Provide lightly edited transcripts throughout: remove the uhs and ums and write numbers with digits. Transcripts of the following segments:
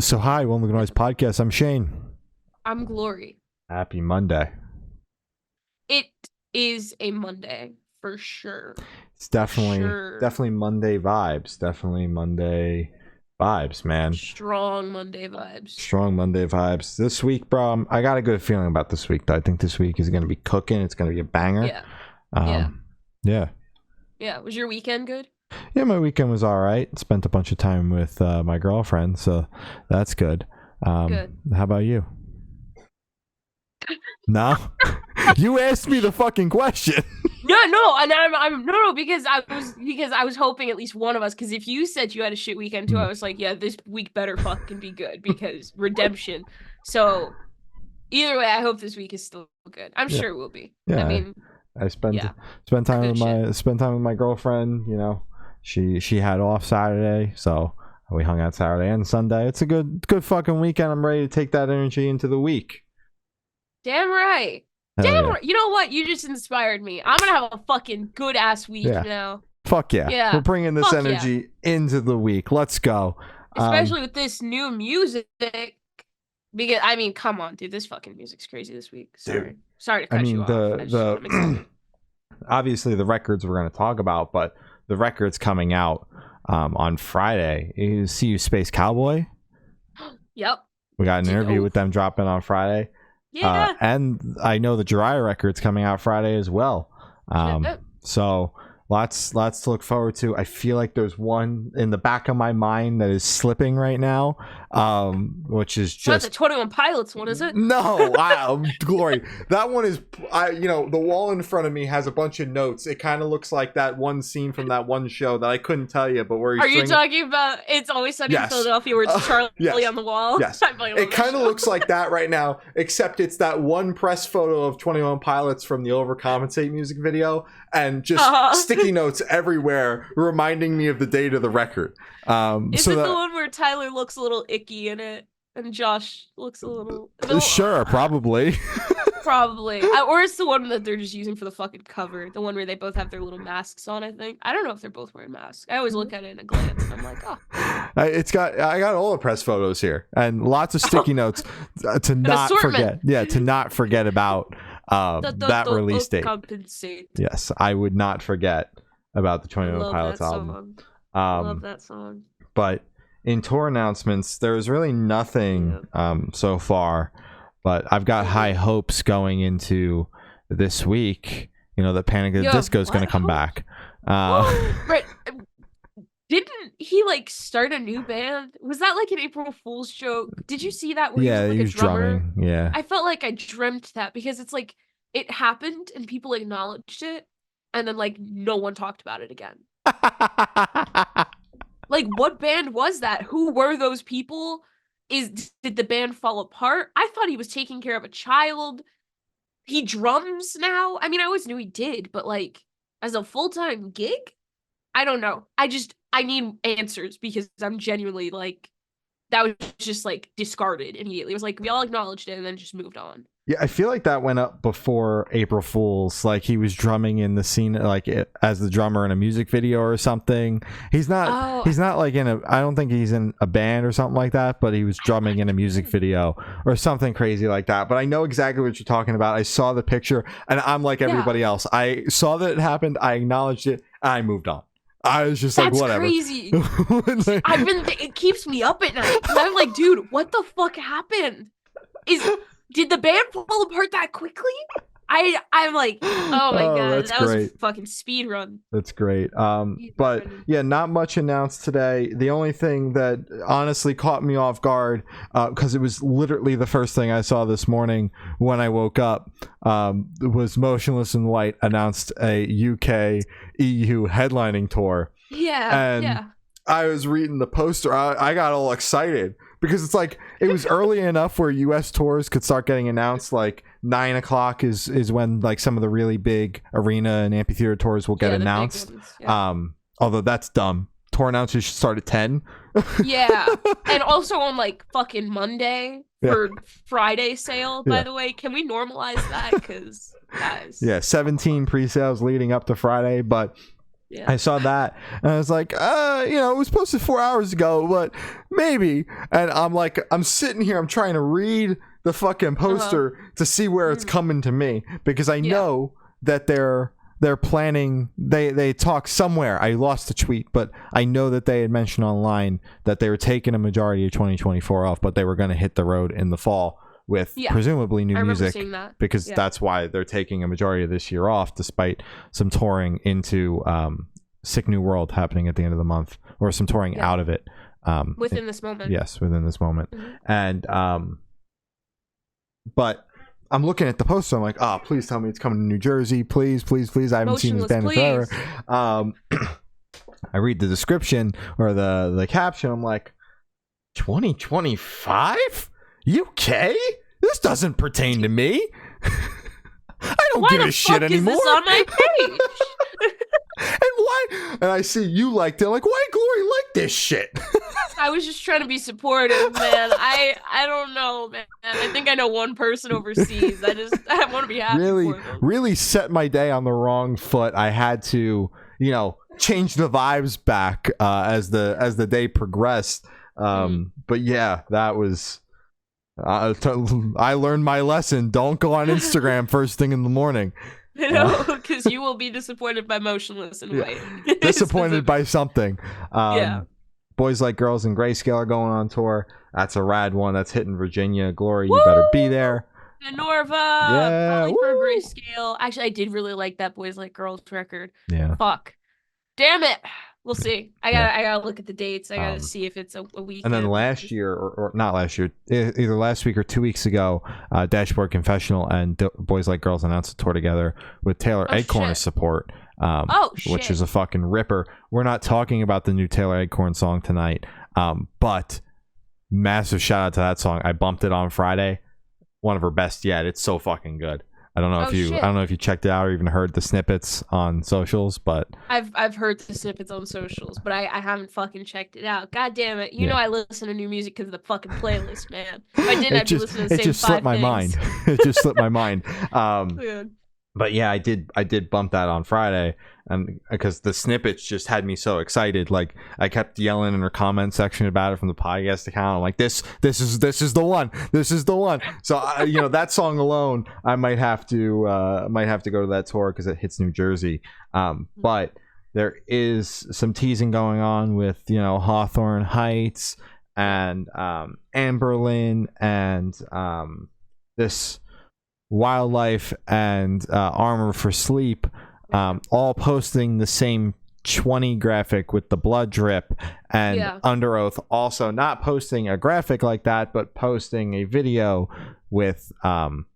So hi, One Look Noise Podcast. I'm Shane. I'm Glory. Happy Monday. It is a Monday for sure. It's definitely Monday vibes. Definitely Monday vibes, man. Strong Monday vibes. Strong Monday vibes. This week, bro, I got a good feeling about this week. I think this week is going to be cooking. It's going to be a banger. Yeah. Was your weekend good? Yeah, my weekend was all right. Spent a bunch of time with my girlfriend, so that's good. Good. How about you? No? You asked me the fucking question. No, and I'm no, because I was hoping at least one of us, because if you said you had a shit weekend too, I was like, yeah, this week better fucking be good because redemption. So either way, I hope this week is still good. I'm sure it will be. Yeah, I mean, I spent time with my girlfriend. You know, she had off Saturday, so we hung out Saturday and Sunday. It's a good fucking weekend. I'm ready to take that energy into the week. Damn right. Right. You know what? You just inspired me. I'm gonna have a fucking good ass week now. Fuck yeah. Yeah. We're bringing this energy into the week. Let's go. Especially with this new music. Because I mean, come on, dude. This fucking music's crazy this week. Sorry to cut you off. Obviously the records we're gonna talk about, but the record's coming out on Friday. You see Space Cowboy? Yep. We got an interview with them dropping on Friday. Yeah. And I know the Dry record's coming out Friday as well. So lots to look forward to. I feel like there's one in the back of my mind that is slipping right now, which is just the 21 Pilots one, is it? No, wow, Glory. That one is, the wall in front of me has a bunch of notes. It kind of looks like that one scene from that one show that I couldn't tell you, but where he's you talking about It's Always Sunny in Philadelphia, where it's Charlie on the wall? Yes. It kind of looks like that right now, except it's that one press photo of 21 Pilots from the Overcompensate music video, and just sticky notes everywhere reminding me of the date of the record. Is it the one where Tyler looks a little icky in it and Josh looks a little... Sure, probably. Probably. Or it's the one that they're just using for the fucking cover, the one where they both have their little masks on, I think. I don't know if they're both wearing masks. I always look at it in a glance and I'm like, oh. I got all the press photos here and lots of sticky notes to not forget. Yeah, to not forget about that release date. Yes, I would not forget about the 21 Pilots album. Love that song. But in tour announcements, there's really nothing so far. But I've got high hopes going into this week. You know that Panic at the Disco is going to come back. Right. Didn't he start a new band? Was that like an April Fool's joke? Did you see that? Where he was a drummer? Drumming. Yeah. I felt like I dreamt that because it's like it happened and people acknowledged it, and then no one talked about it again. What band was that? Who were those people? Did the band fall apart? I thought he was taking care of a child. He drums now. I mean, I always knew he did, but as a full-time gig, I don't know. I need answers because I'm genuinely that was just discarded immediately. It was we all acknowledged it and then just moved on. Yeah, I feel like that went up before April Fool's. He was drumming in the scene, as the drummer in a music video or something. He's not. He's not in a. I don't think he's in a band or something like that. But he was drumming in a music video or something crazy like that. But I know exactly what you're talking about. I saw the picture, and I'm like everybody else. I saw that it happened. I acknowledged it. And I moved on. I was just whatever. That's crazy. It keeps me up at night. I'm like, dude, what the fuck happened? Did the band fall apart that quickly? I'm like, oh my god, that was a fucking speed run. That's great. But yeah, not much announced today. The only thing that honestly caught me off guard, because it was literally the first thing I saw this morning when I woke up, was Motionless in White announced a UK EU headlining tour. Yeah, and I was reading the poster. I got all excited because it's it was early enough where US tours could start getting announced. 9 o'clock is when some of the really big arena and amphitheater tours will get announced. Although that's dumb. Tour announcers should start at 10. Yeah, and also on fucking Monday for Friday sale. By the way, can we normalize that? Because guys, 17 pre-sales leading up to Friday, but Yeah. I saw that and I was like, it was posted 4 hours ago, but maybe. And I'm sitting here, I'm trying to read the fucking poster to see where it's coming to me, because I know that they're planning, they talk somewhere. I lost the tweet, but I know that they had mentioned online that they were taking a majority of 2024 off, but they were going to hit the road in the fall with presumably new music, because that's why they're taking a majority of this year off, despite some touring into Sick New World happening at the end of the month, or some touring out of it within this moment. Yes, within this moment. And but I'm looking at the poster, I'm like, please tell me it's coming to New Jersey, please, please, please. I haven't seen this band in forever. I read the description or the caption, I'm like, 2025 UK? This doesn't pertain to me. I don't give a shit anymore. Why the fuck is this on my page? And I see you liked it. I'm like, why Glory like this shit? I was just trying to be supportive, man. I don't know, man. I think I know one person overseas. I want to be happy for them. Really set my day on the wrong foot. I had to, change the vibes back as the day progressed. But yeah, that was. I learned my lesson. Don't go on Instagram first thing in the morning. Because you will be disappointed by Motionless and White. Disappointed by something. Boys Like Girls and Grayscale are going on tour. That's a rad one. That's hitting Virginia. Glory, you better be there. And Norva, probably for Grayscale. Actually, I did really like that Boys Like Girls record. Yeah. Fuck. Damn it. We'll see. I gotta look at the dates. I gotta see if it's a week. And then last year, or not last year, either last week or 2 weeks ago, Dashboard Confessional and Boys Like Girls announced a tour together with Taylor Acorn's support. Which is a fucking ripper. We're not talking about the new Taylor Acorn song tonight, but massive shout out to that song. I bumped it on Friday. One of her best yet. It's so fucking good. I don't know if you checked it out or even heard the snippets on socials, but I've heard the snippets on socials, but I haven't fucking checked it out. God damn it! You know I listen to new music because of the fucking playlist, man. If I didn't, I'd be listening to the same 5 things. It just slipped my mind. It just slipped my mind. But yeah, I did bump that on Friday, and because the snippets just had me so excited. Like I kept yelling in her comment section about it from the podcast account. I'm like, this is the one. This is the one. So that song alone, I might have to go to that tour because it hits New Jersey. But there is some teasing going on with Hawthorne Heights and Amberlin and this Wildlife and Armor for Sleep, all posting the same 20 graphic with the blood drip, and Under Oath also not posting a graphic like that, but posting a video with cover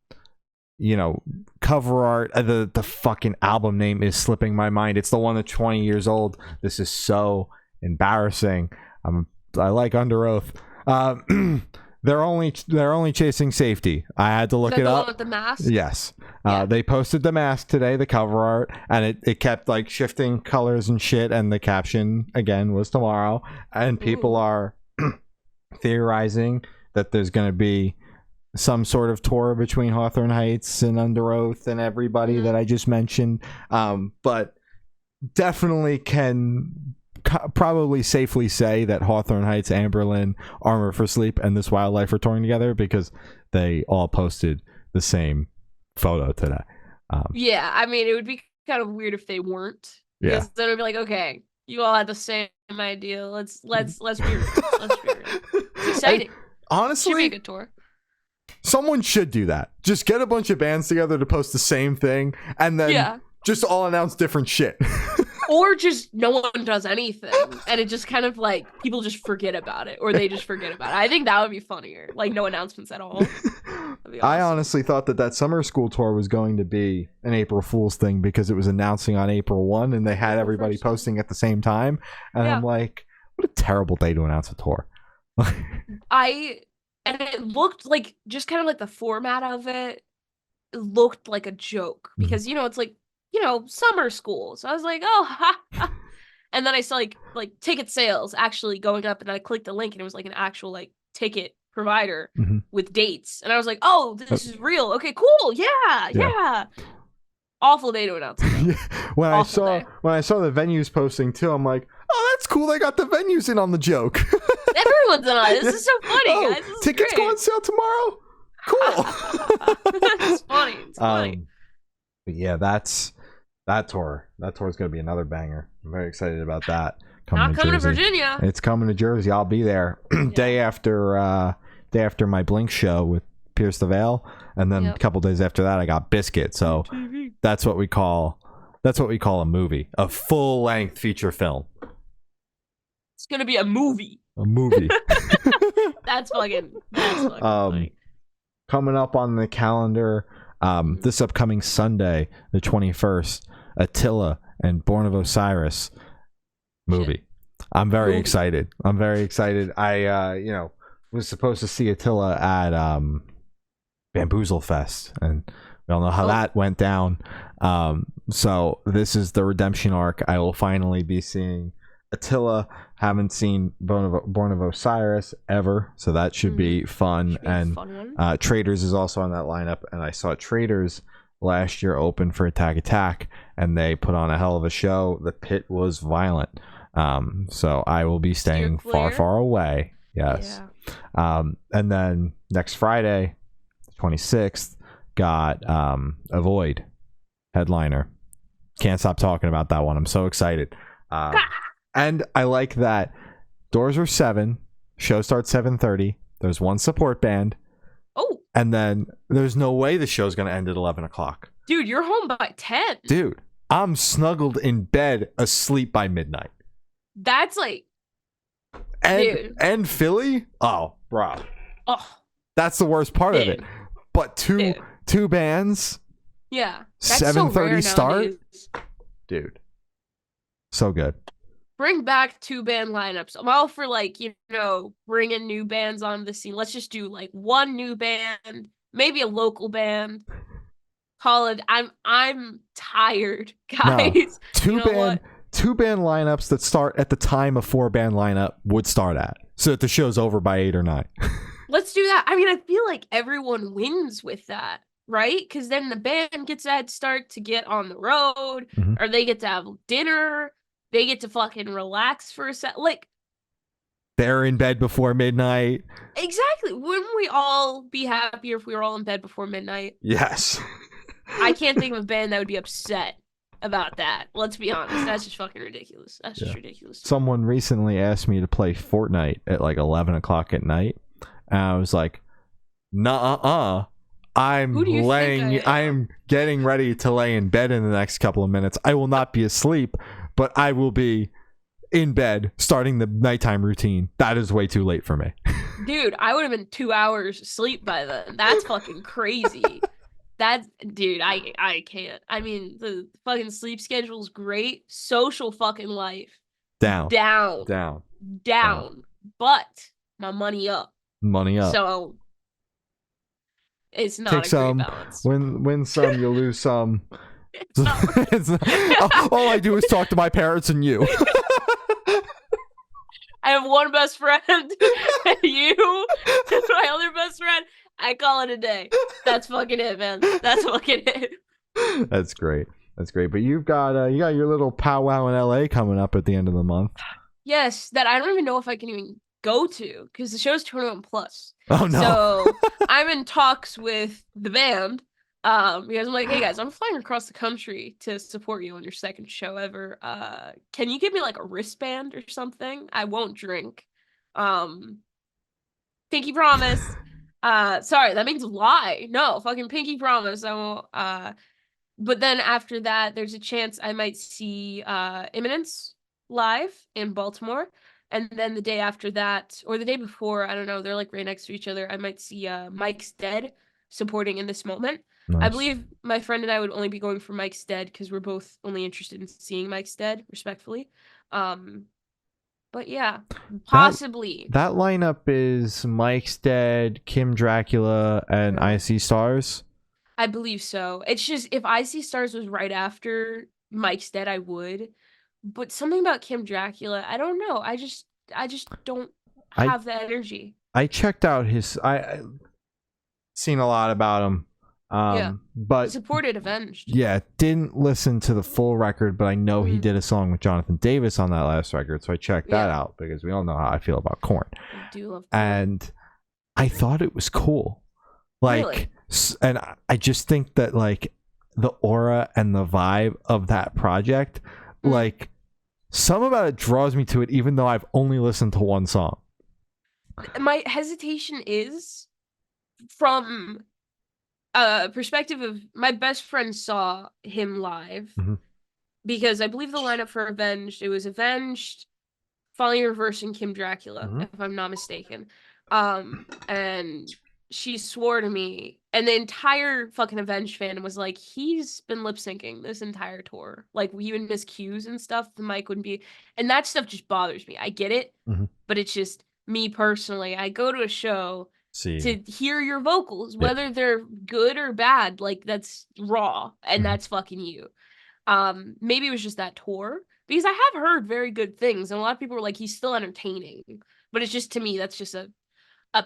art. The fucking album name is slipping my mind. It's the one that's 20 years old. This is so embarrassing. I like Under Oath. They're only chasing safety. I had to look it up. With the mask? Yes. They posted the mask today, the cover art, and it kept like shifting colors and shit, and the caption again was tomorrow. And people are theorizing that there's going to be some sort of tour between Hawthorne Heights and Under Oath and everybody that I just mentioned. But definitely can probably safely say that Hawthorne Heights, Amberlin, Armor for Sleep, and This Wildlife are touring together because they all posted the same photo today. I mean, it would be kind of weird if they weren't. Yeah. Because then it would be like, okay, you all had the same idea. Let's be real. Let's be real. It's exciting. Honestly, should be a good tour. Someone should do that. Just get a bunch of bands together to post the same thing, and then just all announce different shit. Or just no one does anything, and it just kind of like people just forget about it, or they just forget about it. I think that would be funnier. Like no announcements at all. Awesome. I honestly thought that summer school tour was going to be an April Fool's thing because it was announcing on April 1 and they had everybody posting at the same time. And I'm like, what a terrible day to announce a tour. And it looked like just kind of like the format of it looked like a joke because it's like summer school. So I was like, oh, ha, ha. And then I saw like ticket sales actually going up, and then I clicked the link and it was like an actual like ticket provider with dates. And I was like, oh, this is real. Okay, cool. Yeah. Awful day to announce it. when Awful I saw the venues posting too, I'm like, oh, that's cool. They got the venues in on the joke. Everyone's in on it. This is so funny, guys. This tickets is go on sale tomorrow. Cool. It's funny. It's funny. But yeah, that tour. That tour is going to be another banger. I'm very excited about that. Not coming to Virginia. It's coming to Jersey. I'll be there day after my Blink show with Pierce the Veil, and then a couple days after that, I got Biscuit. So that's what we call a movie, a full length feature film. It's gonna be a movie. A movie. That's fucking funny. Coming up on the calendar, this upcoming Sunday, the 21st, Attila and Born of Osiris movie. Shit. I'm very excited. I was supposed to see Attila at Bamboozle Fest, and we all know how that went down. So this is the redemption arc. I will finally be seeing Attila. Haven't seen Born of Osiris ever, so that should be fun. And Traders is also on that lineup, and I saw Traders last year open for Attack, and they put on a hell of a show. The pit was violent. So I will be staying far away. Yes. Yeah. And then next Friday, 26th, got Avoid headliner. Can't stop talking about that one. I'm so excited. And I like that doors are 7, show starts 7:30. There's one support band. Oh. And then there's no way the show's going to end at 11 o'clock. Dude, you're home by 10. Dude, I'm snuggled in bed asleep by midnight. That's like... And Philly? Oh, bro. Oh. That's the worst part of it. But two bands? Yeah. 7:30 start? Dude. So good. Bring back 2-band lineups. I'm all for bringing new bands onto the scene. Let's just do one new band, maybe a local band. Call it. I'm tired, guys. No. Two band lineups that start at the time a 4-band lineup would start at, so that the show's over by 8 or 9. Let's do that. I mean, I feel like everyone wins with that, right? Because then the band gets a head start to get on the road, or they get to have dinner. They get to fucking relax for a sec. They're in bed before midnight. Exactly. Wouldn't we all be happier if we were all in bed before midnight? Yes. I can't think of a band that would be upset about that. Let's be honest. That's just fucking ridiculous. That's just ridiculous. Someone recently asked me to play Fortnite at 11 o'clock at night. And I was like, nuh-uh. I'm getting ready to lay in bed in the next couple of minutes. I will not be asleep, but I will be in bed starting the nighttime routine. That is way too late for me. Dude, I would have been 2 hours asleep by then. That's fucking crazy. Dude, I can't. I mean, the fucking sleep schedule's great. Social fucking life. Down. But my money up. So it's not a great balance. Win some, you lose some. All I do is talk to my parents and you. I have one best friend. You, my other best friend. I call it a day. That's fucking it, man. That's fucking it. That's great. But you got your little powwow in LA coming up at the end of the month. Yes, that I don't even know if I can even go to because the show's 21 plus. Oh no. So I'm in talks with the band. Because I'm like, hey guys, I'm flying across the country to support you on your second show ever. Can you give me a wristband or something? I won't drink. Pinky promise. Sorry, that means lie. No, fucking pinky promise. I won't. But then after that, there's a chance I might see Imminence live in Baltimore. And then the day after that, or the day before, I don't know, they're right next to each other. I might see Mike's Dead supporting In This Moment. Nice. I believe my friend and I would only be going for Mike's Dead because we're both only interested in seeing Mike's Dead, respectfully. But yeah, possibly. That lineup is Mike's Dead, Kim Dracula, and I See Stars? I believe so. It's just, if I See Stars was right after Mike's Dead, I would. But something about Kim Dracula, I don't know. I just don't have that energy. I checked out I seen a lot about him. But supported Avenged. Yeah, didn't listen to the full record, but I know he did a song with Jonathan Davis on that last record, so I checked that out because we all know how I feel about Korn. I do love Korn. And I thought it was cool. Like, really? And I just think that like the aura and the vibe of that project, like some about it draws me to it, even though I've only listened to one song. My hesitation is from perspective of my best friend saw him live because I believe the lineup for Avenged, it was Avenged, Falling Reverse, and Kim Dracula, if I'm not mistaken. And she swore to me, and the entire fucking Avenged fandom was like, he's been lip syncing this entire tour. Like, we would miss cues and stuff. The mic wouldn't be, and that stuff just bothers me. I get it, but it's just me personally. I go to a show to hear your vocals, whether they're good or bad. Like, that's raw, and that's fucking you. Maybe it was just that tour, because I have heard very good things, and a lot of people were like, he's still entertaining. But it's just, to me, that's just a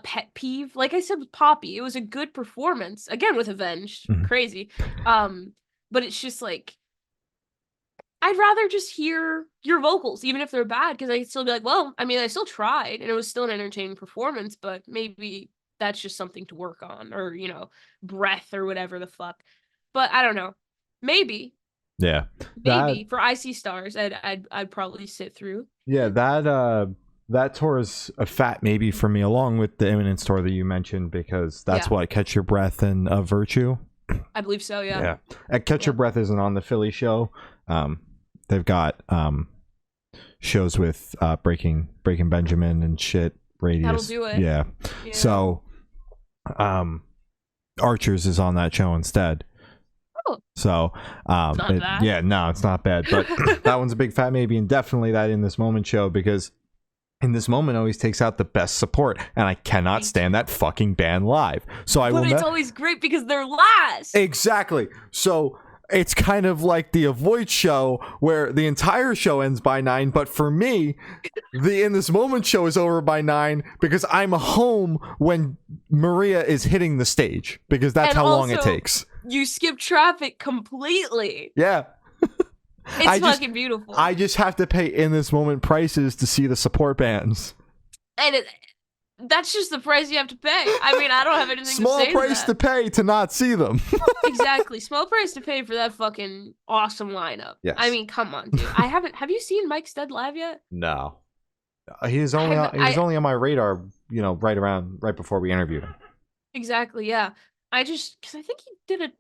pet peeve. Like I said with Poppy, it was a good performance, again with Avenged, crazy. But it's just like, I'd rather just hear your vocals, even if they're bad, because I could still be like, well, I mean, I still tried, and it was still an entertaining performance, but maybe that's just something to work on, or, you know, breath or whatever the fuck. But I don't know. Maybe. Yeah. Maybe for Icy Stars, I'd probably sit through. Yeah, that tour is a fat maybe for me, along with the Imminence tour that you mentioned, because that's what Catch Your Breath and Virtue. I believe so, yeah. And Catch Your Breath isn't on the Philly show. They've got shows with Breaking Benjamin and shit. Radius. That'll do it. Yeah. So Archers is on that show instead. Oh. So it's not bad. Yeah, no, it's not bad. But that one's a big fat maybe, and definitely that In This Moment show, because In This Moment always takes out the best support, and I cannot stand that fucking band live. So But it's always great because they're last. Exactly. So it's kind of like the Avoid show, where the entire show ends by 9, but for me, the In This Moment show is over by 9 because I'm home when Maria is hitting the stage, because that's how long it takes. You skip traffic completely. Yeah. It's fucking beautiful. I just have to pay In This Moment prices to see the support bands. And that's just the price you have to pay. I mean, I don't have anything to say Small price to pay to not see them. Exactly. Small price to pay for that fucking awesome lineup. Yes. I mean, come on, dude. Have you seen Mike Stead live yet? No. He was only on my radar, you know, right before we interviewed him. Exactly, yeah. Because I think he did a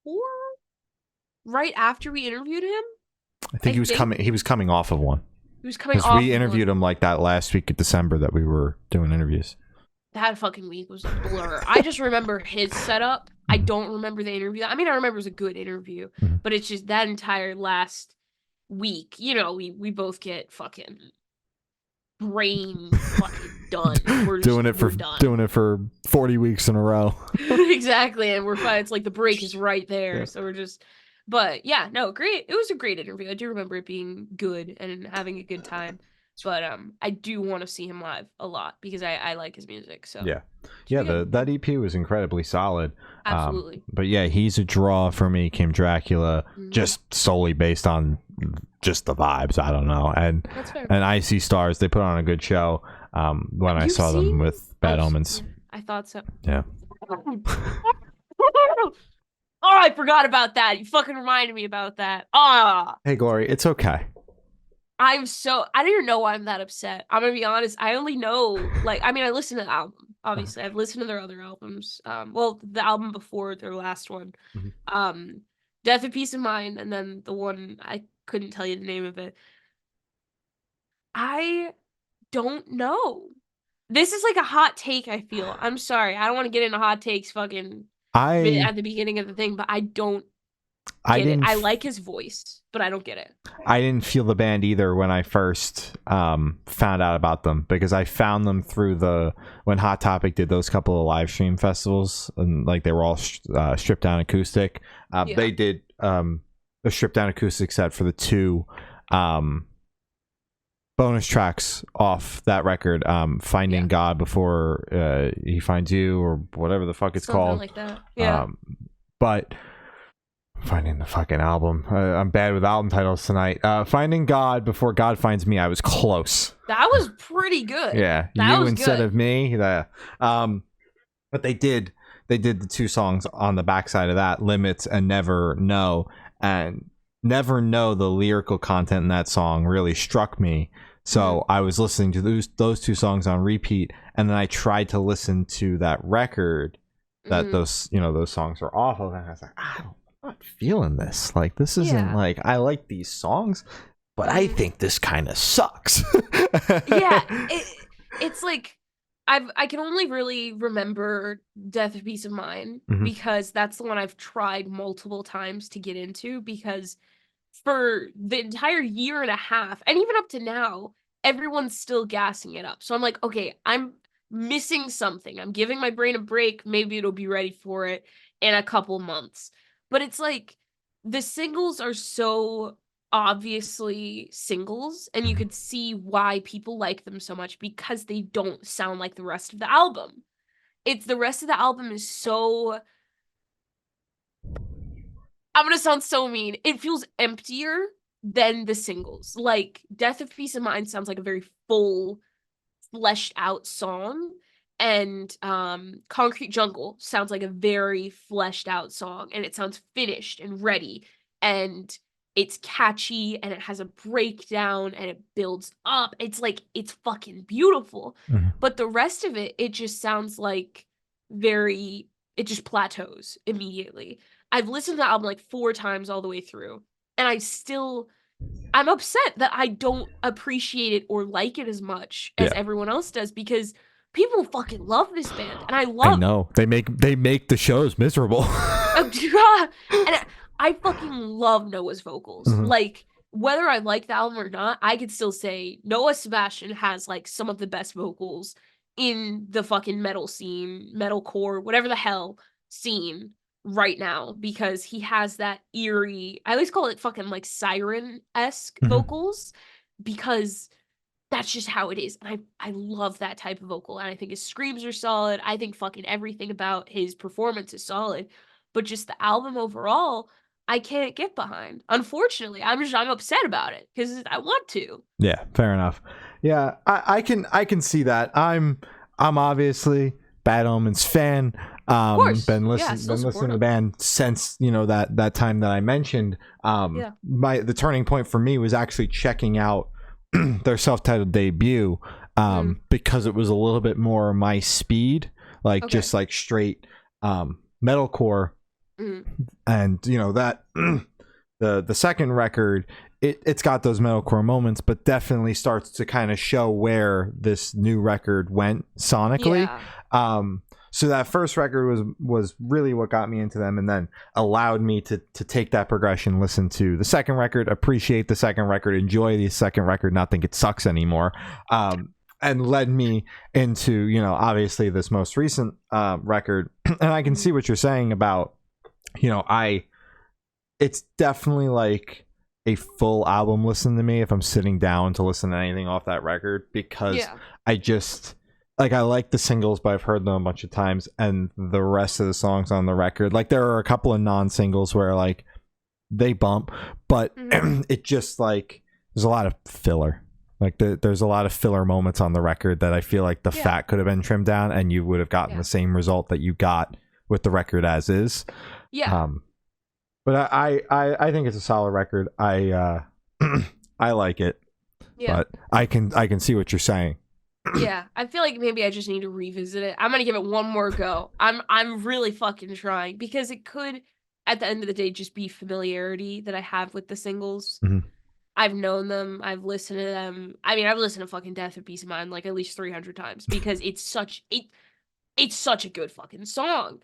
tour right after we interviewed him. I think he was coming off of one. He was coming off. We interviewed him like that last week of December that we were doing interviews. That fucking week was a blur. I just remember his setup. I don't remember the interview. I mean, I remember it was a good interview, but it's just that entire last week. You know, we both get fucking brain fucking done. We're doing it for 40 weeks in a row. Exactly, and we're fine. It's like the break is right there, so we're just. But yeah, no, great. It was a great interview. I do remember it being good and having a good time. But I do want to see him live a lot because I like his music. So yeah, that EP was incredibly solid. Absolutely. But yeah, he's a draw for me, Kim Dracula, just solely based on just the vibes. I don't know, and Icy Stars, they put on a good show. When I saw them with Bad Omens, I thought so. Yeah. Oh, I forgot about that. You fucking reminded me about that. Hey, Glory, it's okay. I don't even know why I'm that upset. I'm gonna be honest. I only know, I listened to the album. Obviously, I've listened to their other albums. Well, the album before their last one, Death of Peace of Mind, and then the one I couldn't tell you the name of it. I don't know. This is like a hot take. I feel. I'm sorry. I don't want to get into hot takes. Fucking. At the beginning of the thing, but I don't get it. I like his voice, but I don't get it. I didn't feel the band either when I first found out about them, because I found them through when Hot Topic did those couple of live stream festivals, and like they were all stripped down acoustic. They did a stripped down acoustic set for the 2 bonus tracks off that record, Finding God Before He Finds You, or whatever the fuck it's called. Like that. Yeah. But finding the fucking album. I'm bad with album titles tonight. Finding God Before God Finds Me. I was close. That was pretty good. Yeah, that you was instead good. of me. But they did the two songs on the backside of that, Limits and Never Know. And Never Know, the lyrical content in that song really struck me. So I was listening to those two songs on repeat, and then I tried to listen to that record that those songs are off of, and I was like, I'm not feeling this. Like, this isn't like, I like these songs, but I think this kind of sucks. It's like I can only really remember Death of Peace of Mind because that's the one I've tried multiple times to get into, because for the entire year and a half, and even up to now, everyone's still gassing it up. So I'm like, okay, I'm missing something. I'm giving my brain a break. Maybe it'll be ready for it in a couple months. But it's like the singles are so obviously singles, and you could see why people like them so much, because they don't sound like the rest of the album. The rest of the album is so, I'm gonna sound so mean, it feels emptier than the singles. Like, Death of Peace of Mind sounds like a very full, fleshed out song, and Concrete Jungle sounds like a very fleshed out song, and it sounds finished and ready, and it's catchy, and it has a breakdown, and it builds up. It's like, it's fucking beautiful. But the rest of it, it just sounds like it just plateaus immediately. I've listened to the album like 4 times all the way through, and I'm upset that I don't appreciate it or like it as much as everyone else does, because people fucking love this band, and I know they make the shows miserable. And I fucking love Noah's vocals. Like, whether I like the album or not, I could still say Noah Sebastian has like some of the best vocals in the fucking metal scene, metalcore, whatever the hell scene right now, because he has that eerie, I always call it fucking like siren-esque vocals, because that's just how it is. And I love that type of vocal, and I think his screams are solid. I think fucking everything about his performance is solid, but just the album overall, I can't get behind. Unfortunately, I'm upset about it because I want to. Yeah, fair enough. Yeah, I can see that. I'm obviously Bad Omens fan. Of course. Been listening to the band since that time that I mentioned. The turning point for me was actually checking out their self-titled debut, because it was a little bit more my speed, like just like straight metalcore. And that the second record, it's got those metalcore moments, but definitely starts to kind of show where this new record went sonically. So that first record was really what got me into them, and then allowed me to take that progression, listen to the second record, appreciate the second record, enjoy the second record, not think it sucks anymore, and led me into obviously this most recent record. And I can see what you're saying about it's definitely like a full album listen to me if I'm sitting down to listen to anything off that record, because I just like, I like the singles, but I've heard them a bunch of times, and the rest of the songs on the record, like, there are a couple of non-singles where like they bump, but it just like, there's a lot of filler. Like, there's a lot of filler moments on the record that I feel like the fat could have been trimmed down, and you would have gotten the same result that you got with the record as is. But I think it's a solid record. I like it. But I can see what you're saying. I feel like maybe I just need to revisit it. I'm gonna give it one more go. I'm really fucking trying, because it could, at the end of the day, just be familiarity that I have with the singles. I've known them. I've listened to them. I mean, I've listened to fucking Death of Peace of Mind like at least 300 times, because it's such a good fucking song.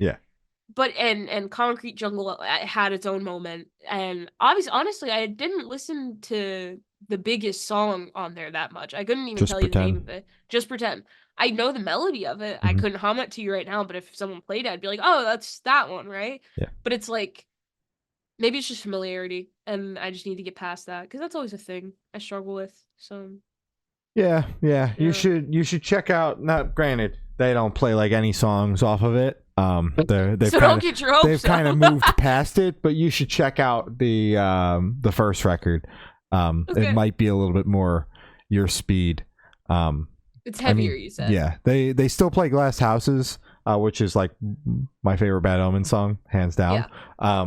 But and Concrete Jungle had its own moment, and honestly, I didn't listen to the biggest song on there that much. I couldn't even tell you the name of it. Just Pretend. I know the melody of it. I couldn't hum it to you right now, but if someone played it, I'd be like, oh, that's that one, right? But it's like, maybe it's just familiarity, and I just need to get past that, because that's always a thing I struggle with. So you should check out, not granted they don't play like any songs off of it, They've So don't get your hopes they've kind of up. moved past it, but you should check out the first record. Okay. It might be a little bit more your speed. It's heavier, you said. Yeah, they still play Glass Houses, which is like my favorite Bad Omen song, hands down. Yeah.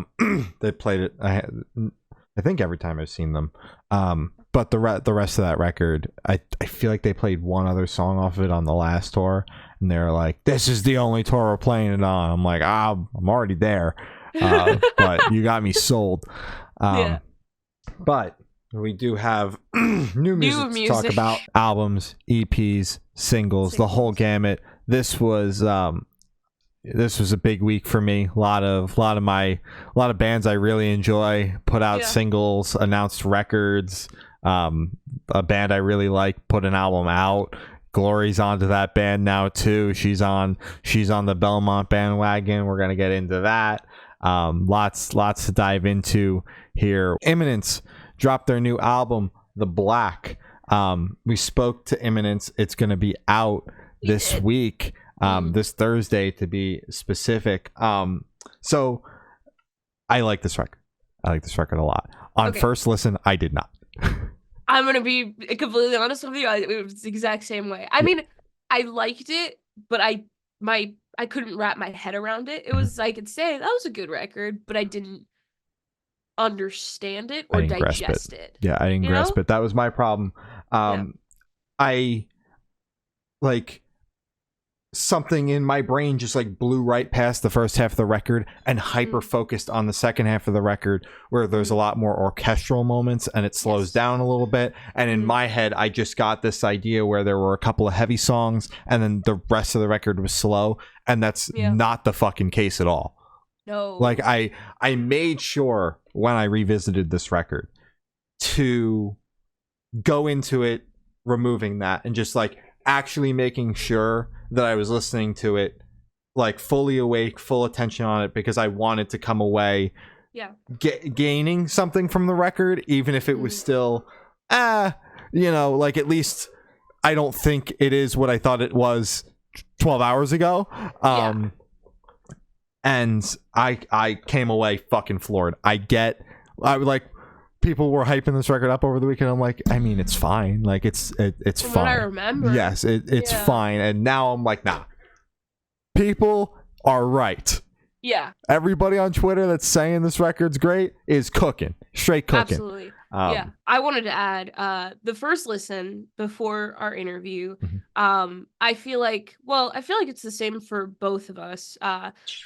They played it. I think every time I've seen them. But the rest of that record, I feel like they played one other song off of it on the last tour, and they're like, "This is the only tour we're playing it on." I'm like, I'm already there, but you got me sold. Yeah. But we do have new music to talk about: albums, EPs, singles, the whole gamut. This was a big week for me. A lot of bands I really enjoy put out singles, announced records. A band I really like put an album out. Glory's onto that band now too. She's on the Belmont bandwagon. We're gonna get into that. Lots to dive into here. Imminence dropped their new album, The Black. We spoke to Imminence. It's gonna be out this week. This Thursday to be specific. So I like this record. I like this record a lot. On first listen, I did not. I'm gonna be completely honest with you. It was the exact same way. I mean, I liked it, but I couldn't wrap my head around it. It was, I could say that was a good record, but I didn't understand it or digest it. Yeah, I didn't grasp it. That was my problem. I like something in my brain just like blew right past the first half of the record and hyper focused on the second half of the record, where there's a lot more orchestral moments and it slows down a little bit. And in my head, I just got this idea where there were a couple of heavy songs and then the rest of the record was slow, and that's not the fucking case at all. No. Like I made sure when I revisited this record to go into it removing that and just like actually making sure that I was listening to it like fully awake, full attention on it, because I wanted to come away gaining something from the record, even if it was still like at least I don't think it is what I thought it was 12 hours ago. And I came away fucking floored. I like, people were hyping this record up over the weekend. I'm like, I mean, it's fine. Like it's From fine. What I remember. Yes, it's fine. And now I'm like, nah. People are right. Yeah. Everybody on Twitter that's saying this record's great is cooking. Straight cooking. Absolutely. I wanted to add the first listen before our interview. I feel like it's the same for both of us.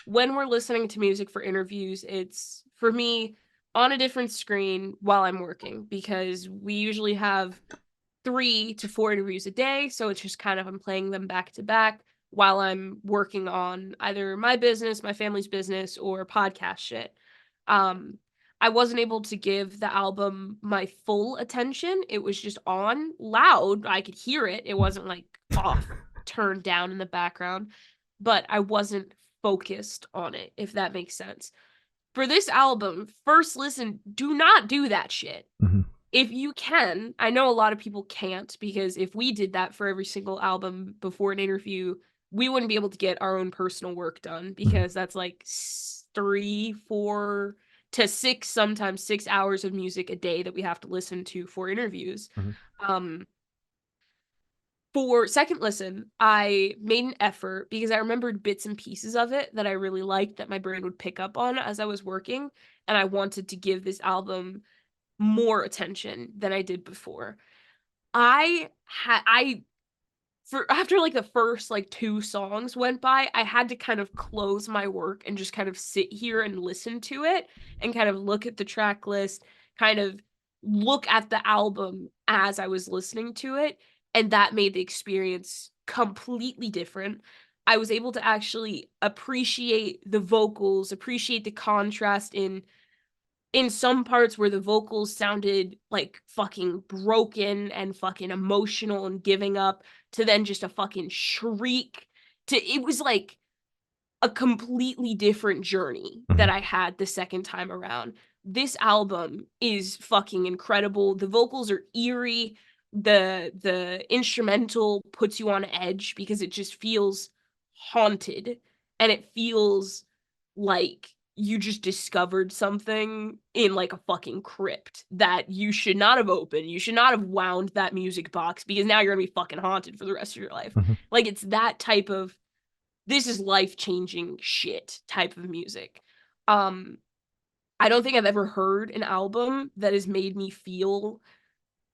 When we're listening to music for interviews, it's for me on a different screen while I'm working, because we usually have 3 to 4 interviews a day. So it's just kind of, I'm playing them back to back while I'm working on either my business, my family's business, or podcast shit. I wasn't able to give the album my full attention. It was just on loud. I could hear it. It wasn't like off, turned down in the background, but I wasn't focused on it, if that makes sense. For this album, first listen, do not do that shit. If you can, I know a lot of people can't, because if we did that for every single album before an interview, we wouldn't be able to get our own personal work done, because that's like 3, 4 to 6, sometimes 6 hours of music a day that we have to listen to for interviews. For second listen, I made an effort because I remembered bits and pieces of it that I really liked that my brain would pick up on as I was working, and I wanted to give this album more attention than I did before. After like the first like 2 songs went by, I had to kind of close my work and just kind of sit here and listen to it and kind of look at the track list, kind of look at the album as I was listening to it. And that made the experience completely different. I was able to actually appreciate the vocals, appreciate the contrast in some parts where the vocals sounded like fucking broken and fucking emotional and giving up, to then just a fucking shriek. It was like a completely different journey that I had the second time around. This album is fucking incredible. The vocals are eerie. The instrumental puts you on edge because it just feels haunted. and it feels like you just discovered something in like a fucking crypt that you should not have opened. You should not have wound that music box because now you're gonna be fucking haunted for the rest of your life. Mhm. Like it's that type of this is life-changing shit type of music. I don't think I've ever heard an album that has made me feel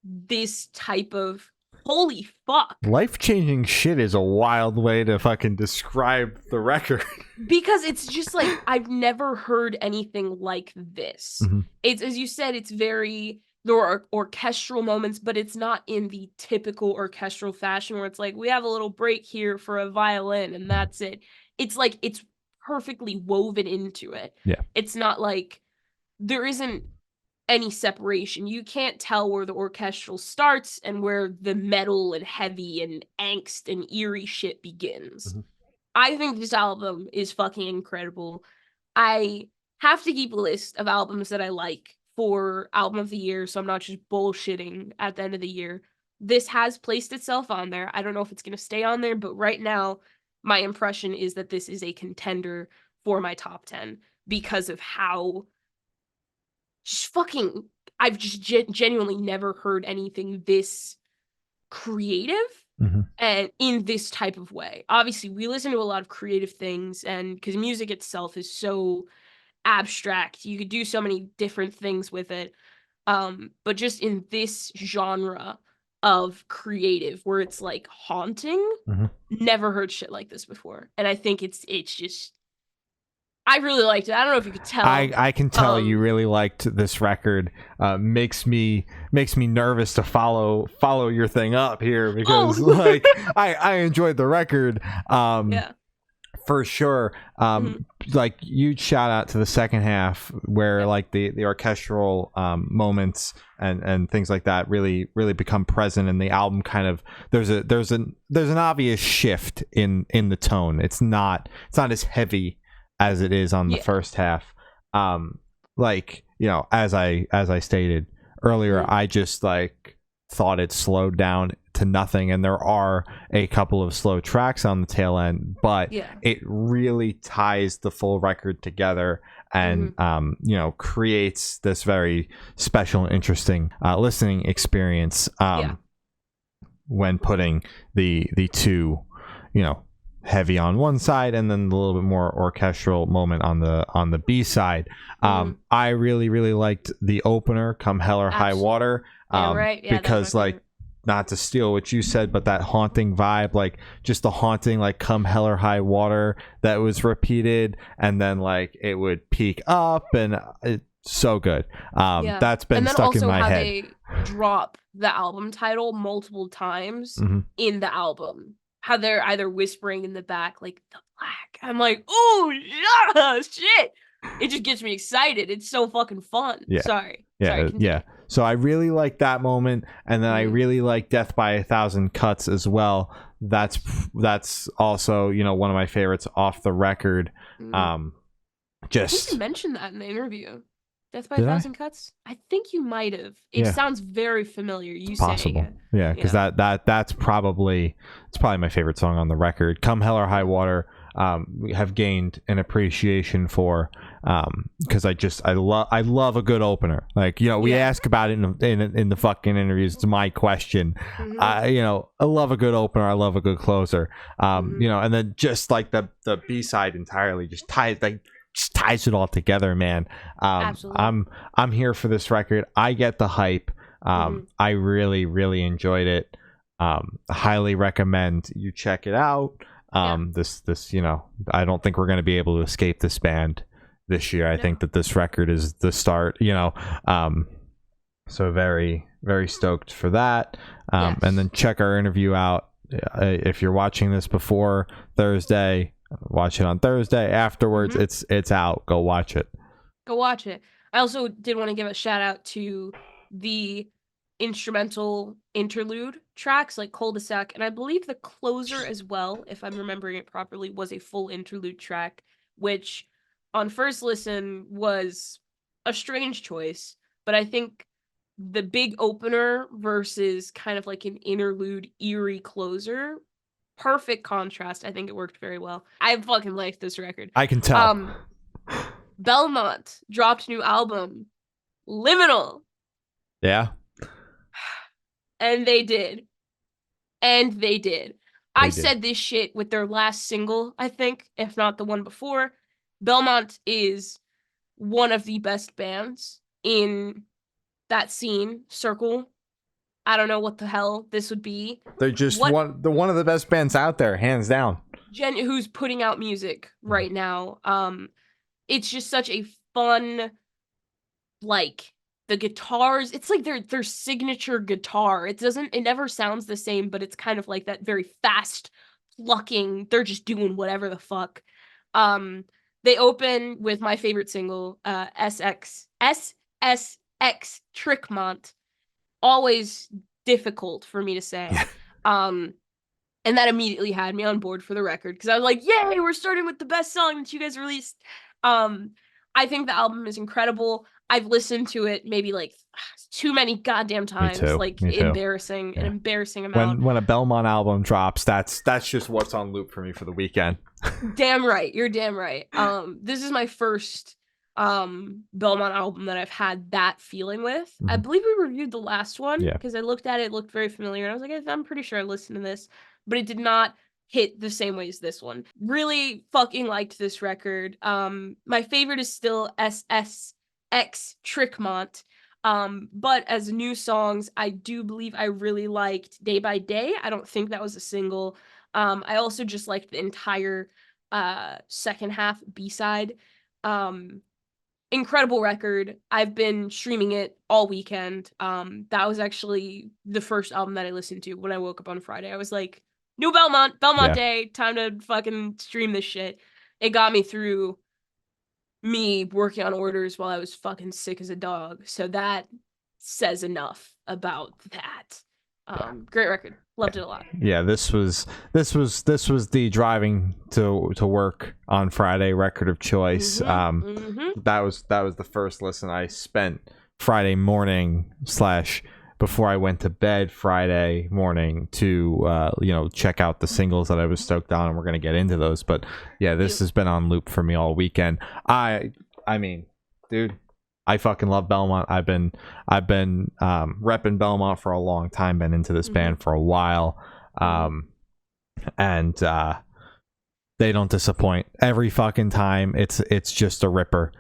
this type of holy fuck. Life-changing shit is a wild way to fucking describe the record. Because it's just like I've never heard anything like this. Mm-hmm. It's, as you said, it's very, there are orchestral moments, but it's not in the typical orchestral fashion where it's like we have a little break here for a violin and that's it. It's like it's perfectly woven into it. Yeah. It's not like there isn't any separation. You can't tell where the orchestral starts and where the metal and heavy and angst and eerie shit begins. Mm-hmm. I think this album is fucking incredible. I have to keep a list of albums that I like for album of the year, so I'm not just bullshitting at the end of the year. This has placed itself on there. I don't know if it's going to stay on there, but right now, my impression is that this is a contender for my top 10 because of how just fucking, I've just genuinely never heard anything this creative. Mm-hmm. And in this type of way. Obviously, we listen to a lot of creative things, and because music itself is so abstract, you could do so many different things with it. But just in this genre of creative, where it's like haunting, Mm-hmm. never heard shit like this before. And I think it's just, I really liked it. I don't know if you could tell. I can tell you really liked this record. Makes me nervous to follow your thing up here because like I enjoyed the record. Yeah. For sure. Like huge shout out to the second half where like the orchestral moments and things like that really become present in the album. Kind of there's an obvious shift in the tone. It's not as heavy as it is on the first half. Like, you know, as I stated earlier, I just like thought it slowed down to nothing, and there are a couple of slow tracks on the tail end, but it really ties the full record together and you know, creates this very special and interesting listening experience when putting the two, you know, heavy on one side and then a little bit more orchestral moment on the B side. I really liked the opener, Come Hell or High Water, because like, not to steal what you said, but that haunting vibe, like just the haunting, like Come Hell or High Water that was repeated, and then like it would peak up, and it's so good. That's been stuck in my head. And then also how they drop the album title multiple times in the album. How they're either whispering in the back, like the black. I'm like, oh yeah, shit. It just gets me excited. It's so fucking fun. Yeah. Sorry. Yeah. So I really like that moment, and then I really like Death by 1,000 Cuts as well. That's also, you know, one of my favorites off the record. I think you mentioned that in the interview. Death by 1,000 Cuts? I think you might have. It sounds very familiar. You saying it. Yeah, because that's probably my favorite song on the record. Come Hell or High Water, we have gained an appreciation for, because I love a good opener. Like, you know, we ask about it in the fucking interviews. It's my question. You know, I love a good opener. I love a good closer. You know, and then just like the B side entirely just ties it all together, man. Absolutely. I'm here for this record. I get the hype. I really enjoyed it. Highly recommend you check it out. This, you know, I don't think we're going to be able to escape this band this year. I think that this record is the start, you know. So very stoked for that. And then check our interview out. If you're watching this before Thursday, watch it on Thursday. Afterwards, it's out. Go watch it. I also did want to give a shout out to the instrumental interlude tracks like Cul-de-sac, and I believe the closer as well, if I'm remembering it properly, was a full interlude track, which on first listen was a strange choice, but I think the big opener versus kind of like an interlude eerie closer perfect contrast. I think it worked very well. I fucking liked this record. I can tell. Belmont dropped new album, Liminal. Yeah. And they did. I said this shit with their last single, I think, if not the one before. Belmont is one of the best bands in that scene circle. I don't know what the hell this would be. They're just one of the best bands out there, hands down. Who's putting out music right now. It's just such a fun, like, the guitars, it's like their signature guitar. It never sounds the same, but it's kind of like that very fast plucking, they're just doing whatever the fuck. They open with my favorite single, SSX Trickmont. Always difficult for me to say. And that immediately had me on board for the record, because I was like, yay, we're starting with the best song that you guys released. I think the album is incredible. I've listened to it maybe like too many goddamn times. Like embarrassing, an embarrassing amount. When a Belmont album drops, that's just what's on loop for me for the weekend. Damn right. You're damn right. This is my first Belmont album that I've had that feeling with. Mm-hmm. I believe we reviewed the last one because I looked at it, looked very familiar, and I was like, I'm pretty sure I listened to this, but it did not hit the same way as this one. Really fucking liked this record. My favorite is still SSX Trickmont. But as new songs, I do believe I really liked Day by Day. I don't think that was a single. I also just liked the entire second half B-side. Incredible record. I've been streaming it all weekend. That was actually the first album that I listened to when I woke up on Friday. I was like, new Belmont Day, time to fucking stream this shit. It got me through me working on orders while I was fucking sick as a dog. So that says enough about that. Great record. Loved it a lot. Yeah, this was the driving to work on Friday record of choice. That was the first listen I spent Friday morning / before I went to bed Friday morning to check out the singles that I was stoked on, and we're gonna get into those. But yeah, this has been on loop for me all weekend. I mean, dude, I fucking love Belmont. I've been repping Belmont for a long time, been into this band for a while. And they don't disappoint every fucking time. It's just a ripper.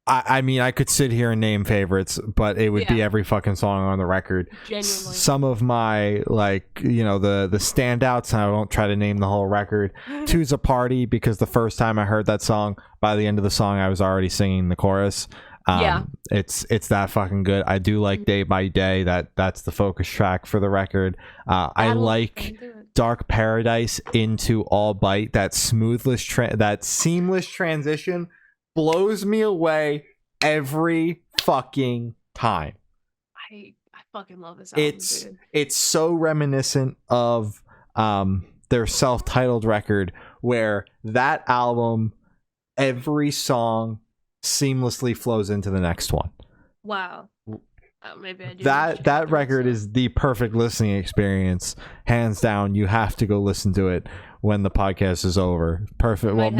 I mean, I could sit here and name favorites, but it would be every fucking song on the record. Genuinely. Some of my, the standouts, and I won't try to name the whole record. Two's a Party, because the first time I heard that song, by the end of the song, I was already singing the chorus. It's that fucking good. I do like Day by Day. That's the focus track for the record. I like Dark Paradise into All Bite. That seamless transition blows me away every fucking time. I fucking love this album, dude. It's so reminiscent of their self-titled record, where that album, every song seamlessly flows into the next one. Wow. Maybe I do. That record is the perfect listening experience, hands down. You have to go listen to it when the podcast is over. Perfect. Well,